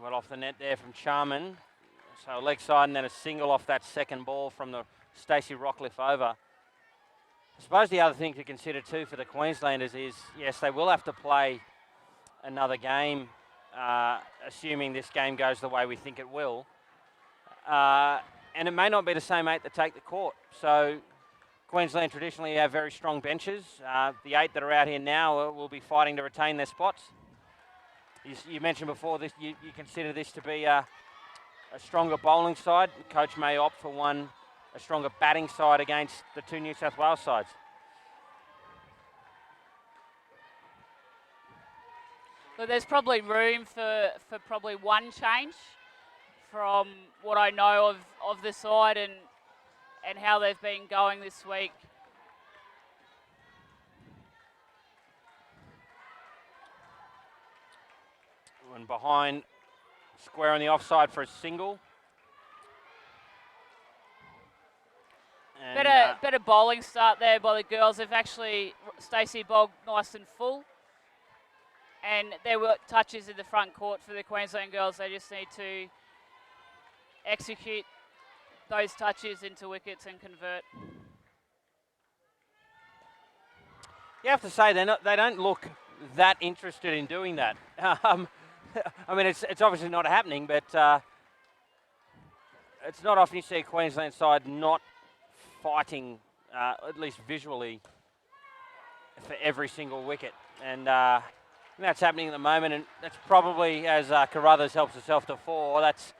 Well, off the net there from Charman. So leg side and then a single off that second ball from the Stacey Rockcliffe over. I suppose the other thing to consider too for the Queenslanders is, yes, they will have to play another game, assuming this game goes the way we think it will. And it may not be the same 8 that take the court. So Queensland traditionally have very strong benches. The 8 that are out here now will be fighting to retain their spots. You mentioned before this, you consider this to be a stronger bowling side. The coach may opt for a stronger batting side against the 2 New South Wales sides. But there's probably room for probably one change from what I know of the side and how they've been going this week. And behind, square on the offside for a single. And better bowling start there by the girls. They've actually, Stacey bowled nice and full. And there were touches in the front court for the Queensland girls. They just need to execute those touches into wickets and convert. You have to say they don't look that interested in doing that. I mean, it's obviously not happening, but it's not often you see a Queensland side not fighting, at least visually, for every single wicket. And that's happening at the moment, and that's probably, as Carruthers helps herself to 4, that's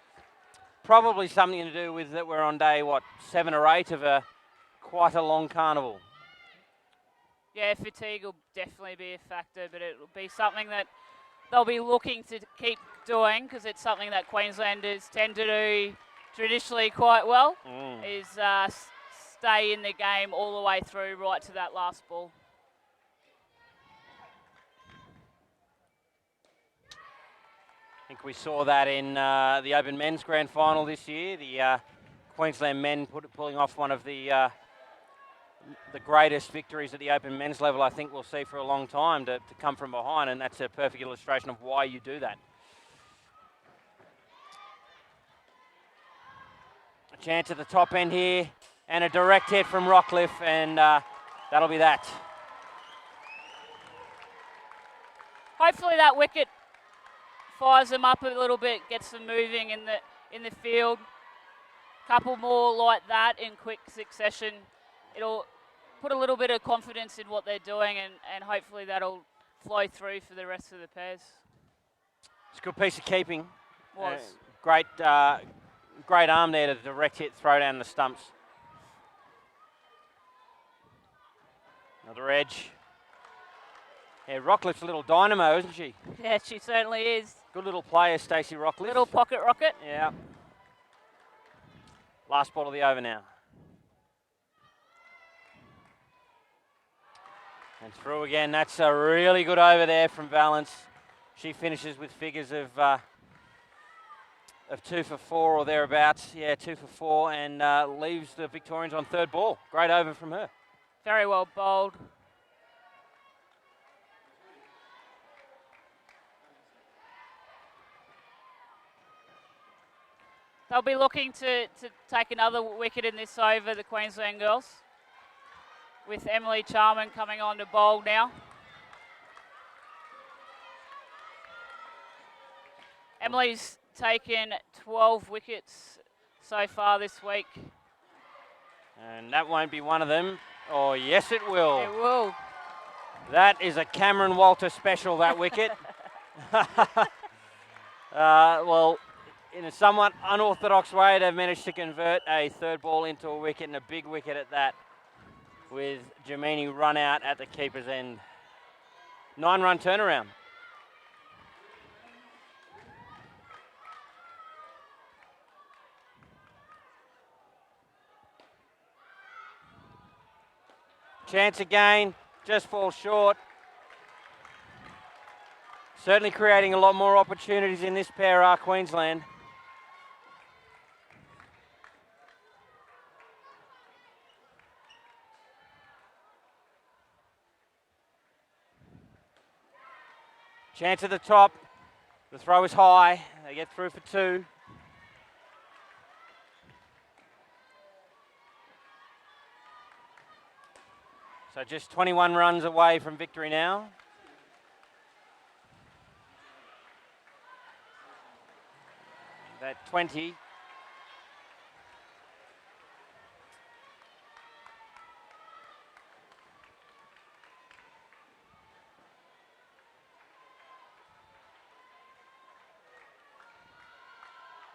probably something to do with that we're on day, 7 or 8 of quite a long carnival. Yeah, fatigue will definitely be a factor, but it will be something that they'll be looking to keep doing, because it's something that Queenslanders tend to do traditionally quite well, is stay in the game all the way through right to that last ball. I think we saw that in the Open Men's Grand Final this year. The Queensland men pulling off one of the greatest victories at the Open Men's level I think we'll see for a long time, to come from behind, and that's a perfect illustration of why you do that. A chance at the top end here, and a direct hit from Rockcliffe, and that'll be that. Hopefully that wicket fires them up a little bit, gets them moving in the field. Couple more like that in quick succession. It'll put a little bit of confidence in what they're doing, and hopefully that'll flow through for the rest of the pairs. It's a good piece of keeping. Was. Great arm there to direct hit, throw down the stumps. Another edge. Yeah, Rockcliffe's a little dynamo, isn't she? Yeah, she certainly is. Good little player, Stacey Rockcliffe. Little pocket rocket. Yeah. Last ball of the over now. And through again. That's a really good over there from Valence. She finishes with figures of 2 for 4 or thereabouts. Yeah, 2 for 4, and leaves the Victorians on third ball. Great over from her. Very well bowled. They'll be looking to take another wicket in this over, the Queensland girls, with Emily Charman coming on to bowl now. Emily's taken 12 wickets so far this week. And that won't be one of them. Oh, yes, it will. It will. That is a Cameron Walter special, that wicket. Well, in a somewhat unorthodox way, they've managed to convert a third ball into a wicket, and a big wicket at that, with Jamini run out at the keeper's end. 9-run turnaround. Chance again, just falls short. Certainly creating a lot more opportunities in this pair are Queensland. Chance at the top. The throw is high. They get through for 2. So just 21 runs away from victory now. That 20.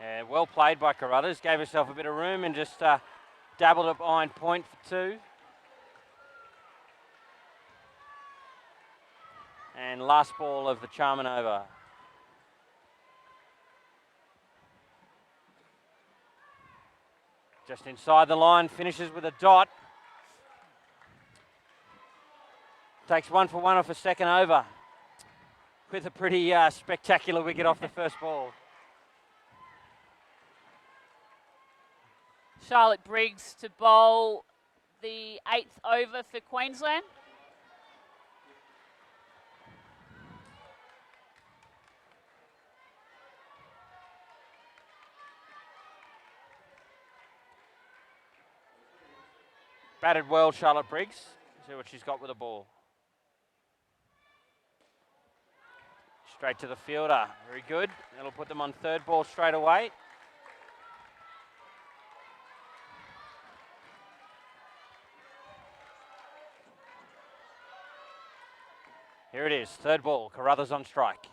Yeah, well played by Carruthers. Gave herself a bit of room and just dabbled it behind point for 2. And last ball of the Charman over. Just inside the line, finishes with a dot. Takes 1 for 1 off a second over, with a pretty spectacular wicket off the first ball. Charlotte Briggs to bowl the 8th over for Queensland. Batted well, Charlotte Briggs. See what she's got with the ball. Straight to the fielder. Very good. That'll put them on third ball straight away. Here it is, third ball. Carruthers on strike.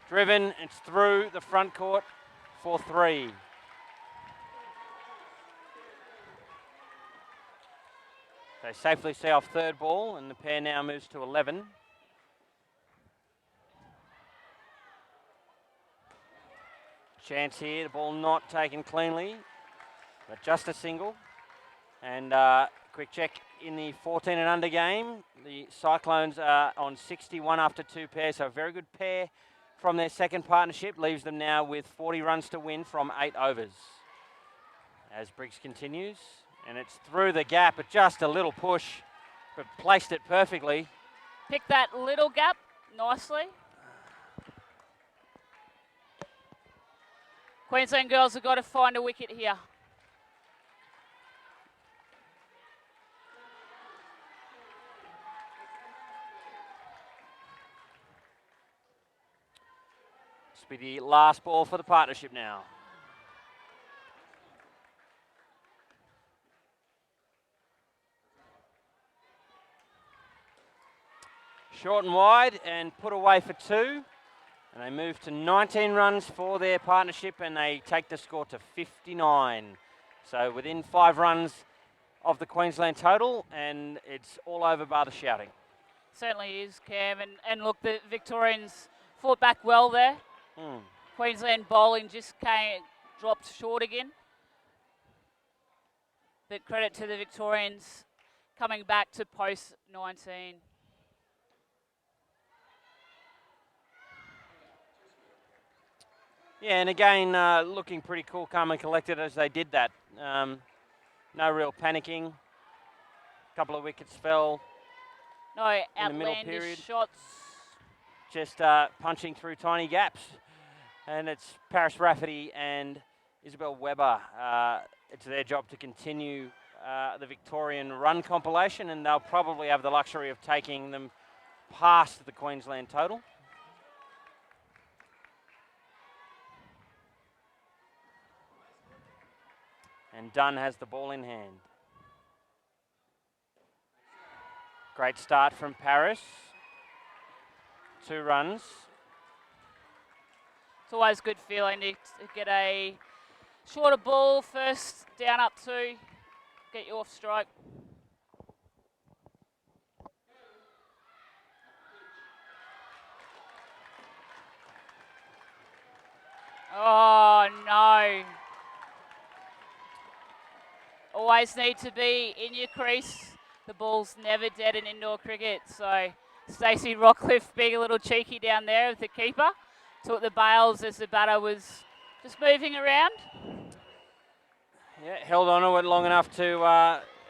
Driven, it's through the front court for 3. They safely see off third ball, and the pair now moves to 11. Chance here, the ball not taken cleanly, but just a single. And quick check in the 14 and under game. The Cyclones are on 61 after 2 pairs, so a very good pair from their second partnership. Leaves them now with 40 runs to win from 8 overs. As Briggs continues, and it's through the gap, but just a little push, but placed it perfectly. Pick that little gap nicely. Queensland girls have got to find a wicket here. This will be the last ball for the partnership now. Short and wide and put away for 2. And they move to 19 runs for their partnership, and they take the score to 59. So within 5 runs of the Queensland total, and it's all over bar the shouting. Certainly is, Cam. And look, the Victorians fought back well there. Queensland bowling just dropped short again. But credit to the Victorians coming back to post 19. Yeah, and again, looking pretty cool, calm and collected as they did that. No real panicking. A couple of wickets fell. No in the middle outlandish period. shots. Just punching through tiny gaps. And it's Paris Rafferty and Isabel Weber. It's their job to continue the Victorian run compilation, and they'll probably have the luxury of taking them past the Queensland total. And Dunn has the ball in hand. Great start from Paris. 2 runs. It's always a good feeling to get a shorter ball first, down up 2, get you off strike. Oh, no. Always need to be in your crease. The ball's never dead in indoor cricket. So Stacey Rockcliffe being a little cheeky down there with the keeper. Took the bails as the batter was just moving around. Yeah, held on to it long enough to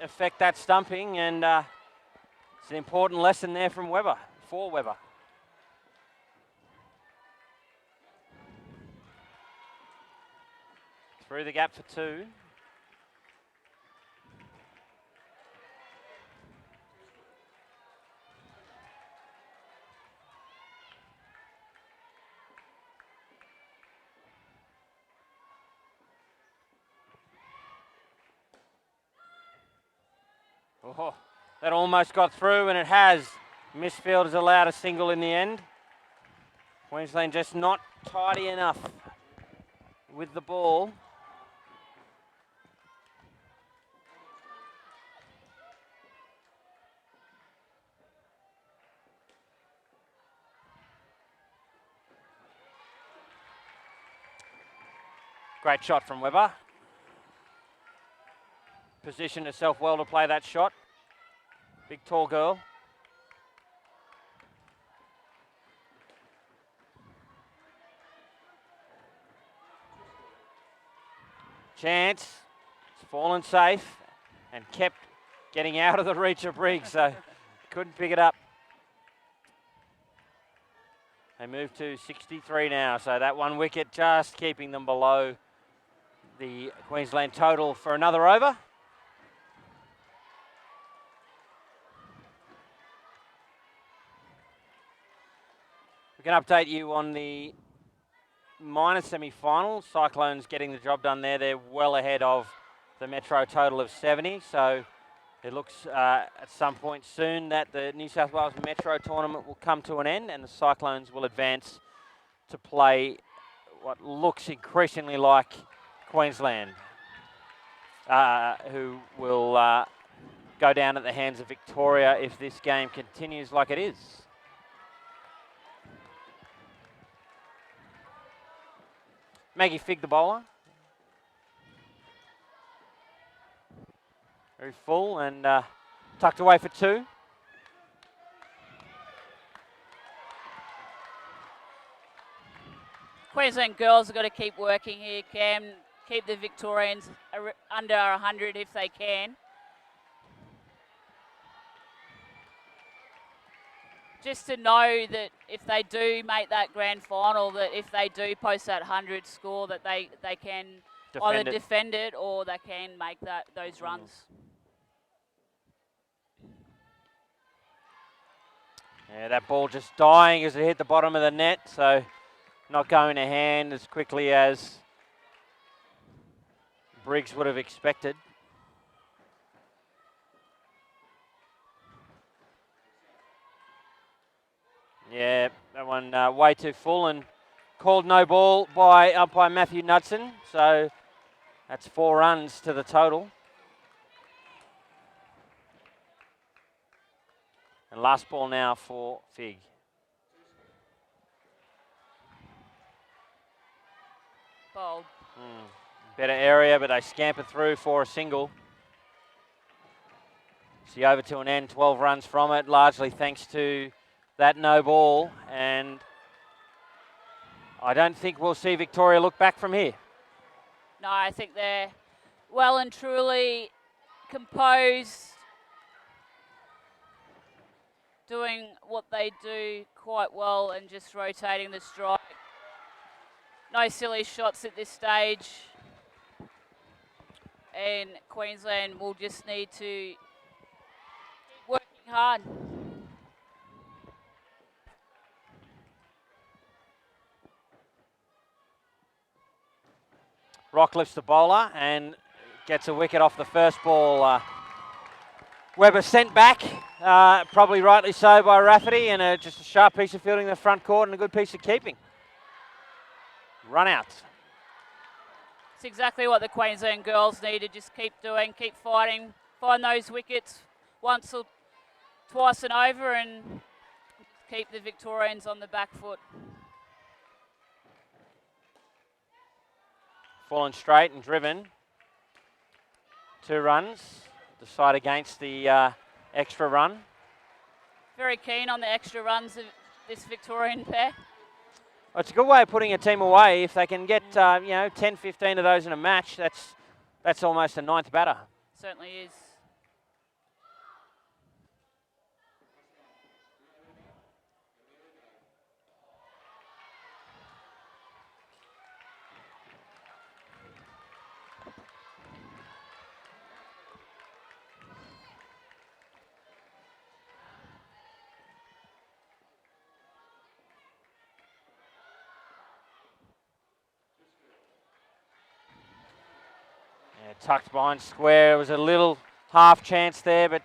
affect that stumping, and it's an important lesson there from Weber, for Weber. Through the gap for 2. Oh, that almost got through, and it has. Misfield has allowed a single in the end. Queensland just not tidy enough with the ball. Great shot from Weber. Positioned herself well to play that shot. Big tall girl. Chance. It's fallen safe and kept getting out of the reach of Briggs, so couldn't pick it up. They move to 63 now, so that 1 wicket just keeping them below the Queensland total for another over. We can update you on the minor semi-final. Cyclones getting the job done there. They're well ahead of the Metro total of 70. So it looks at some point soon that the New South Wales Metro tournament will come to an end, and the Cyclones will advance to play what looks increasingly like Queensland, who will go down at the hands of Victoria if this game continues like it is. Maggie Fig, the bowler. Very full and tucked away for 2. Queensland girls have got to keep working here, Cam. Keep the Victorians under 100 if they can. Just to know that if they do make that grand final, that if they do post that 100 score, that they can either defend it or they can make those runs. Yeah, that ball just dying as it hit the bottom of the net, so not going to hand as quickly as Briggs would have expected. Yeah, that one way too full and called no ball by umpire Matthew Knudsen, so that's 4 runs to the total. And last ball now for Fig. Bold. Better area, but they scamper through for a single. See, over to an end, 12 runs from it, largely thanks to that no ball. And I don't think we'll see Victoria look back from here. No, I think they're well and truly composed, doing what they do quite well and just rotating the strike. No silly shots at this stage. And Queensland will just need to keep working hard. Rock lifts the bowler and gets a wicket off the first ball. Webber sent back, probably rightly so by Rafferty, and just a sharp piece of fielding in the front court and a good piece of keeping. Run out. It's exactly what the Queensland girls need to just keep doing, keep fighting, find those wickets once or twice and over and keep the Victorians on the back foot. Fallen straight and driven. 2 runs. Decide against the extra run. Very keen on the extra runs of this Victorian pair. Well, it's a good way of putting a team away. If they can get 10, 15 of those in a match, that's almost a 9th batter. Certainly is. Tucked behind square. It was a little half chance there, but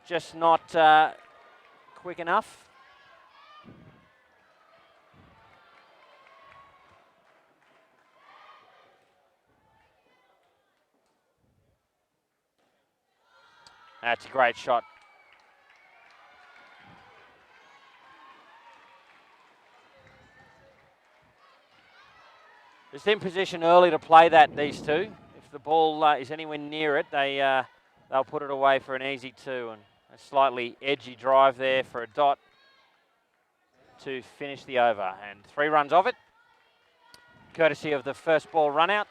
just not quick enough. That's a great shot. Just in position early to play that, these two. If the ball is anywhere near it, they'll put it away for an easy 2. And a slightly edgy drive there for a dot to finish the over. And 3 runs of it, courtesy of the first ball run out.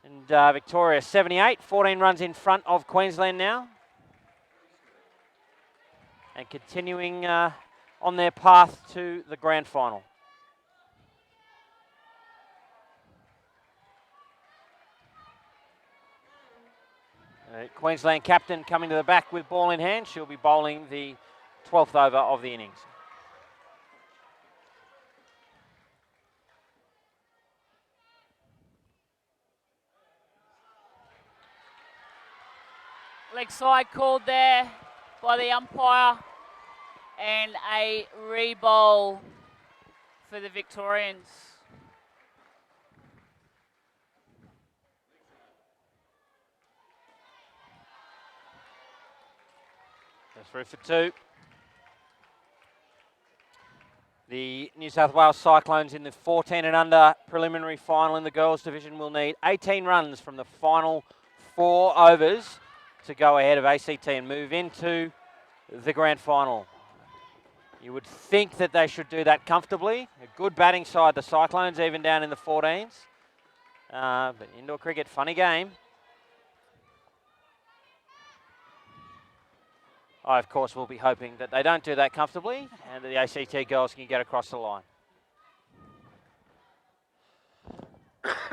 And Victoria 78, 14 runs in front of Queensland now. And continuing on their path to the grand final. Queensland captain coming to the back with ball in hand. She'll be bowling the 12th over of the innings. Leg side called there by the umpire and a re-bowl for the Victorians. Through for 2. The New South Wales Cyclones in the 14 and under preliminary final in the girls division will need 18 runs from the final 4 overs to go ahead of ACT and move into the grand final. You would think that they should do that comfortably. A good batting side, the Cyclones, even down in the 14s. But indoor cricket, funny game. I, of course, will be hoping that they don't do that comfortably and that the ACT girls can get across the line. Unbiased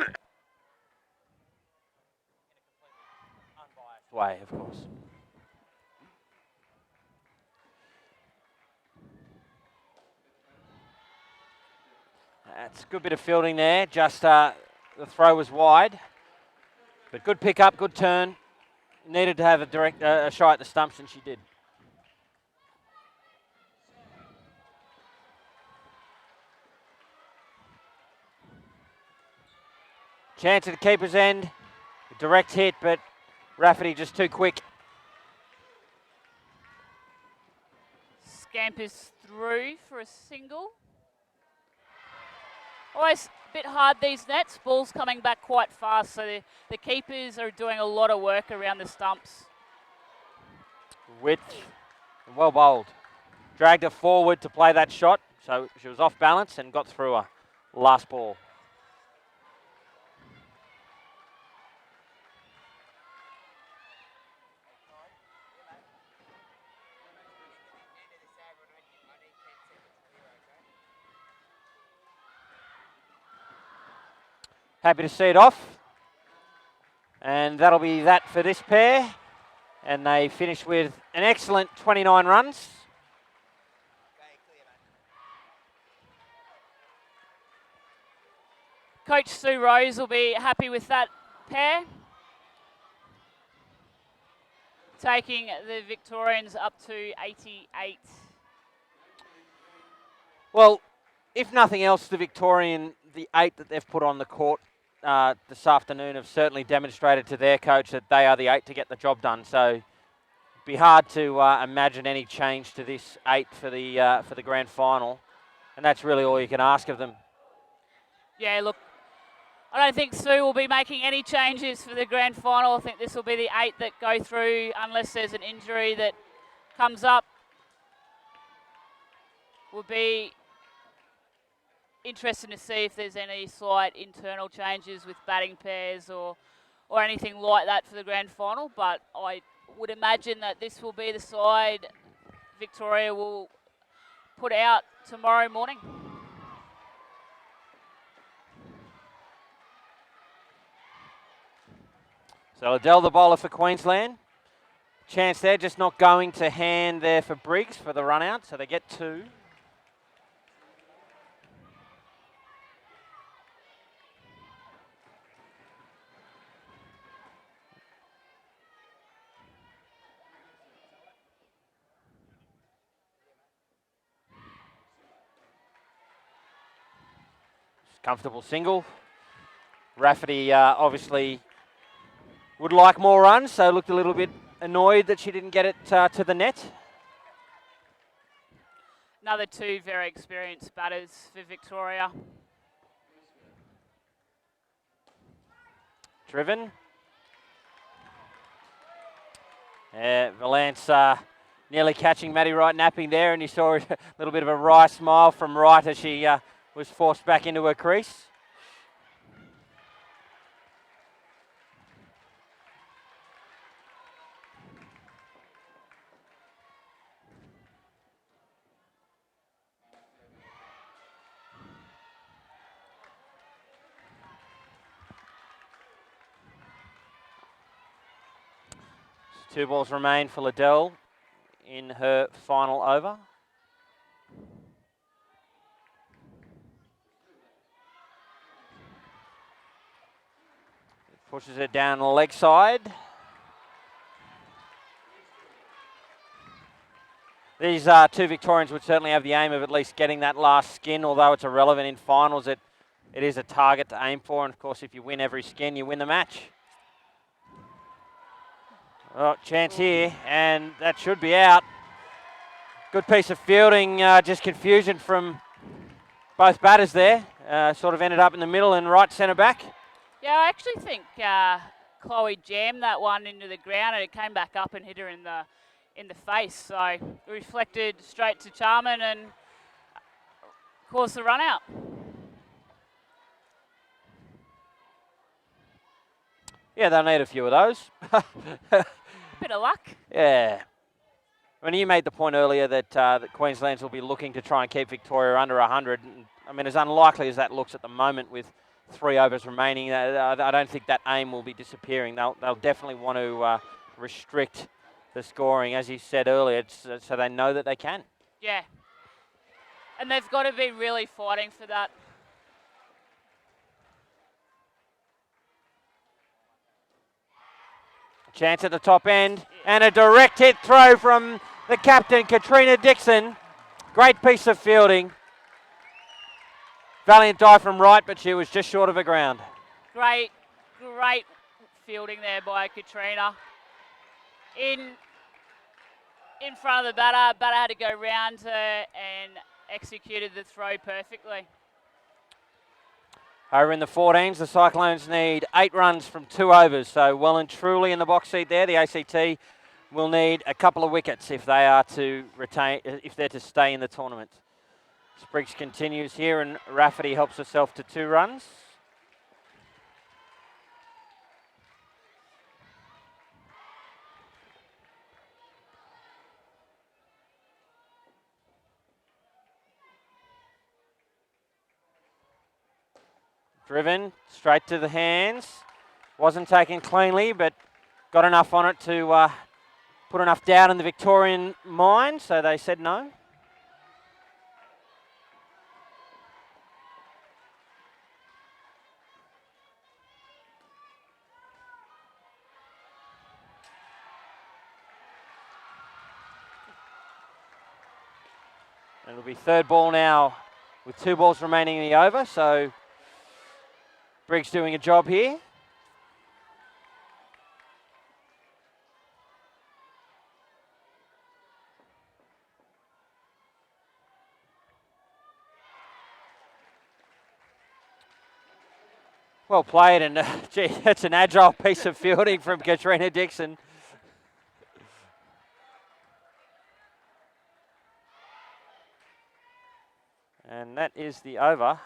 way, of course. That's a good bit of fielding there. Just the throw was wide. But good pick up, good turn. Needed to have a shot at the stumps, and she did. Chance at the keeper's end. A direct hit, but Rafferty just too quick. Scampers through for a single. Always a bit hard, these nets. Ball's coming back quite fast, so the keepers are doing a lot of work around the stumps. Width, well bowled. Dragged her forward to play that shot, so she was off balance and got through her last ball. Happy to see it off. And that'll be that for this pair. And they finish with an excellent 29 runs. Coach Sue Rose will be happy with that pair. Taking the Victorians up to 88. Well, if nothing else, the 8 that they've put on the court this afternoon have certainly demonstrated to their coach that they are the 8 to get the job done. So it'd be hard to imagine any change to this 8 for the grand final, and that's really all you can ask of them. Yeah, look, I don't think Sue will be making any changes for the grand final. I think this will be the 8 that go through unless there's an injury that comes up. Will be interesting to see if there's any slight internal changes with batting pairs or anything like that for the grand final, but I would imagine that this will be the side Victoria will put out tomorrow morning. So Adele, the bowler for Queensland. Chance there, just not going to hand there for Briggs for the run out, so they get 2. Comfortable single. Rafferty obviously would like more runs, so looked a little bit annoyed that she didn't get it to the net. Another 2 very experienced batters for Victoria. Driven. Valance nearly catching Maddie Wright napping there, and you saw a little bit of a wry smile from Wright as she was forced back into her crease. Two balls remain for Liddell in her final over. Pushes it down the leg side. These two Victorians would certainly have the aim of at least getting that last skin, although it's irrelevant in finals. It is a target to aim for, and of course if you win every skin, you win the match. Oh, chance here, and that should be out. Good piece of fielding, just confusion from Both batters there sort of ended up in the middle and right centre back. Yeah, I actually think Chloe jammed that one into the ground and it came back up and hit her in the face. So it reflected straight to Charman and caused the run out. Yeah, they'll need a few of those. Bit of luck. Yeah. I mean, you made the point earlier that that Queensland will be looking to try and keep Victoria under 100. I mean, as unlikely as that looks at the moment with 3 overs remaining, I don't think that aim will be disappearing. They'll definitely want to restrict the scoring, as you said earlier, so they know that they can. Yeah. And they've got to be really fighting for that. Chance at the top end, and a direct hit throw from the captain, Katrina Dixon. Great piece of fielding. Valiant dive from right, but she was just short of the ground. Great fielding there by Katrina. In front of the batter. Batter had to go round her and executed the throw perfectly. Over in the 14s, the Cyclones need 8 runs from 2 overs, so well and truly in the box seat there. The ACT will need a couple of wickets if they are to retain, if they're to stay in the tournament. Spriggs continues here, and Rafferty helps herself to 2 runs. Driven straight to the hands. Wasn't taken cleanly, but got enough on it to put enough doubt in the Victorian mind, so they said no. And it'll be 3rd ball now with 2 balls remaining in the over, so Briggs doing a job here. Well played, and gee, that's an agile piece of fielding from Katrina Dixon. And that is the over.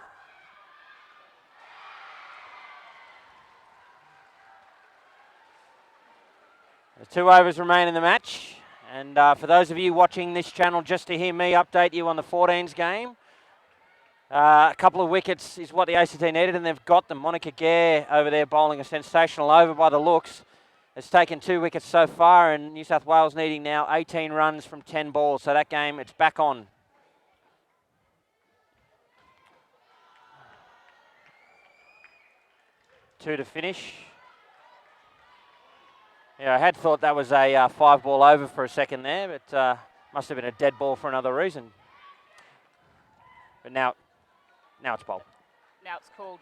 There's 2 overs remain in the match. And for those of you watching this channel just to hear me update you on the 14s game, a couple of wickets is what the ACT needed, and they've got them. Monica Gare over there bowling a sensational over by the looks. Has taken 2 wickets so far, and New South Wales needing now 18 runs from 10 balls. So that game, it's back on. Two to finish. Yeah, I had thought that was a 5-ball over for a second there, but must have been a dead ball for another reason. But now it's bowled. Now it's called.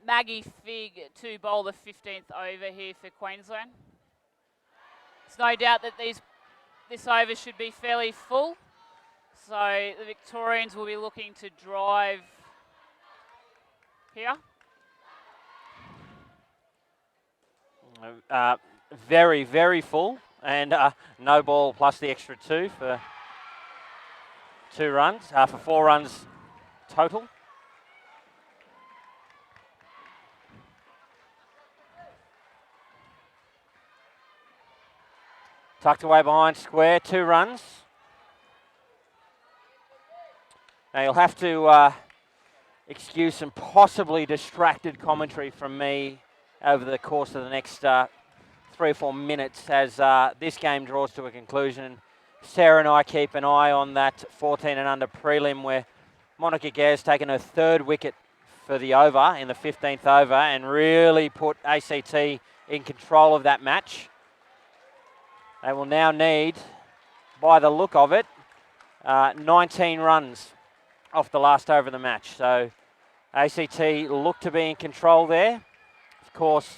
Maggie Figg to bowl the 15th over here for Queensland. There's no doubt that this over should be fairly full. So the Victorians will be looking to drive here. Very, very full, and no ball plus the extra 2 for 2 runs, for 4 runs total. Tucked away behind square, 2 runs. Now you'll have to excuse some possibly distracted commentary from me over the course of the next 3 or 4 minutes as this game draws to a conclusion. Sarah and I keep an eye on that 14 and under prelim where Monica Gare's taken her 3rd wicket for the over in the 15th over and really put ACT in control of that match. They will now need, by the look of it, 19 runs off the last over of the match. So ACT look to be in control there. Of course,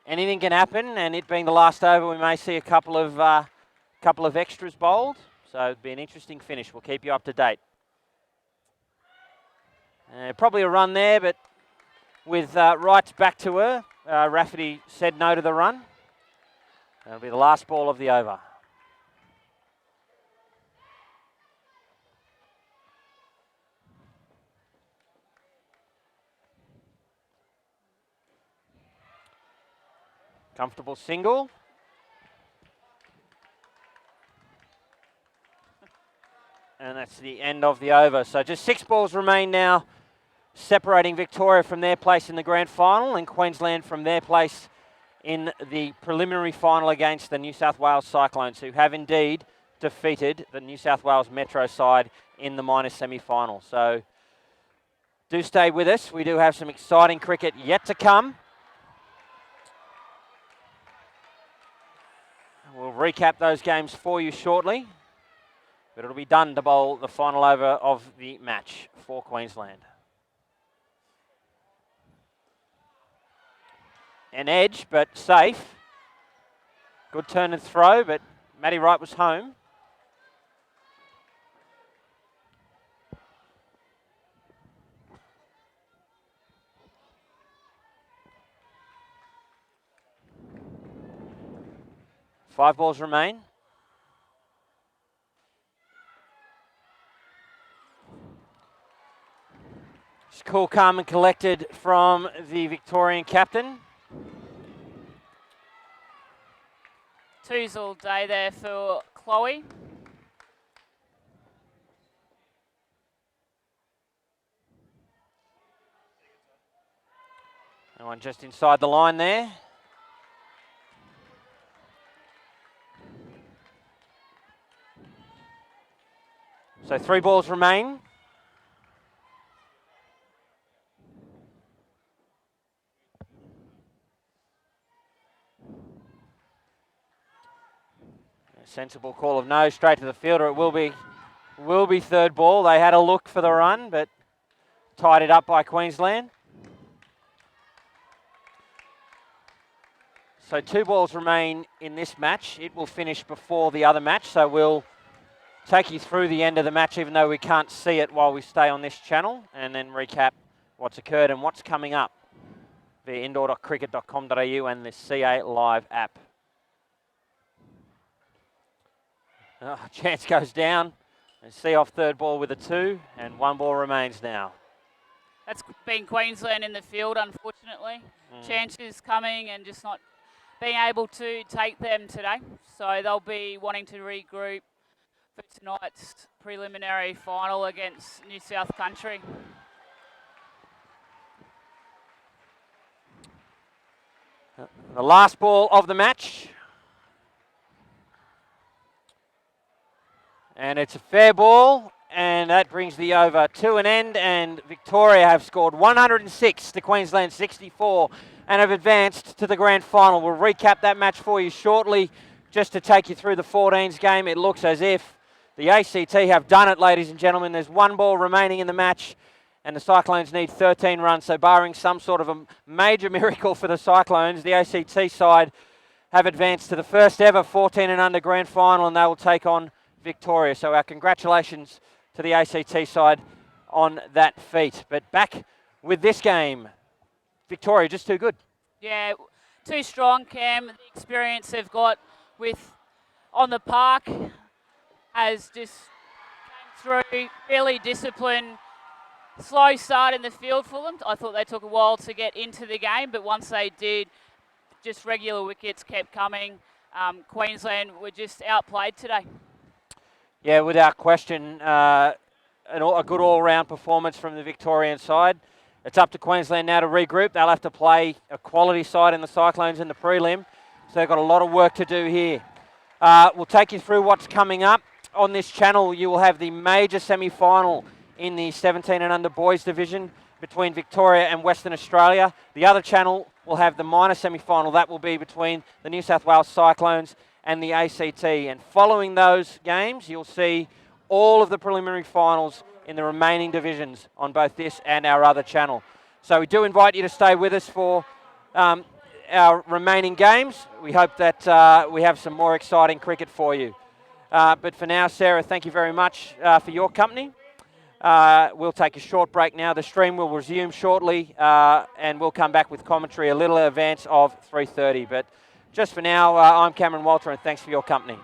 anything can happen, and it being the last over, we may see a couple of couple of extras bowled, so it'll be an interesting finish. We'll keep you up to date. Probably a run there, but with rights back to her, Rafferty said no to the run. That'll be the last ball of the over. Comfortable single. And that's the end of the over. So just 6 balls remain now, separating Victoria from their place in the grand final and Queensland from their place in the preliminary final against the New South Wales Cyclones, who have indeed defeated the New South Wales Metro side in the minor semi-final. So do stay with us. We do have some exciting cricket yet to come. We'll recap those games for you shortly, but it'll be done to bowl the final over of the match for Queensland. An edge, but safe. Good turn and throw, but Matty Wright was home. Five balls remain. It's cool, calm and collected from the Victorian captain. 2s all day there for Chloe. That one just inside the line there. So 3 balls remain. A sensible call of no, straight to the fielder. It will be third ball. They had a look for the run, but tied it up by Queensland. So 2 balls remain in this match. It will finish before the other match, so we'll take you through the end of the match, even though we can't see it while we stay on this channel, and then recap what's occurred and what's coming up via indoor.cricket.com.au and the CA Live app. Oh, chance goes down. And see off third ball with a 2, and 1 ball remains now. That's been Queensland in the field, unfortunately. Chances coming and just not being able to take them today. So they'll be wanting to regroup for tonight's preliminary final against New South Country. The last ball of the match. And it's a fair ball, and that brings the over to an end, and Victoria have scored 106 to Queensland 64 and have advanced to the grand final. We'll recap that match for you shortly. Just to take you through the 14s game, it looks as if the ACT have done it, ladies and gentlemen. There's 1 ball remaining in the match, and the Cyclones need 13 runs. So barring some sort of a major miracle for the Cyclones, the ACT side have advanced to the first ever 14 and under grand final, and they will take on Victoria. So our congratulations to the ACT side on that feat. But back with this game, Victoria just too good. Yeah, too strong, Cam. The experience they've got with on the park has just came through, really disciplined. Slow start in the field for them. I thought they took a while to get into the game, but once they did, just regular wickets kept coming. Queensland were just outplayed today. Yeah, without question, a good all-round performance from the Victorian side. It's up to Queensland now to regroup. They'll have to play a quality side in the Cyclones in the prelim, so they've got a lot of work to do here. We'll take you through what's coming up. On this channel, you will have the major semi-final in the 17 and under boys division between Victoria and Western Australia. The other channel will have the minor semi-final. That will be between the New South Wales Cyclones and the ACT. And following those games, you'll see all of the preliminary finals in the remaining divisions on both this and our other channel. So we do invite you to stay with us for our remaining games. We hope that we have some more exciting cricket for you. But for now, Sarah, thank you very much for your company. We'll take a short break now. The stream will resume shortly, and we'll come back with commentary a little in advance of 3:30. But just for now, I'm Cameron Walter, and thanks for your company.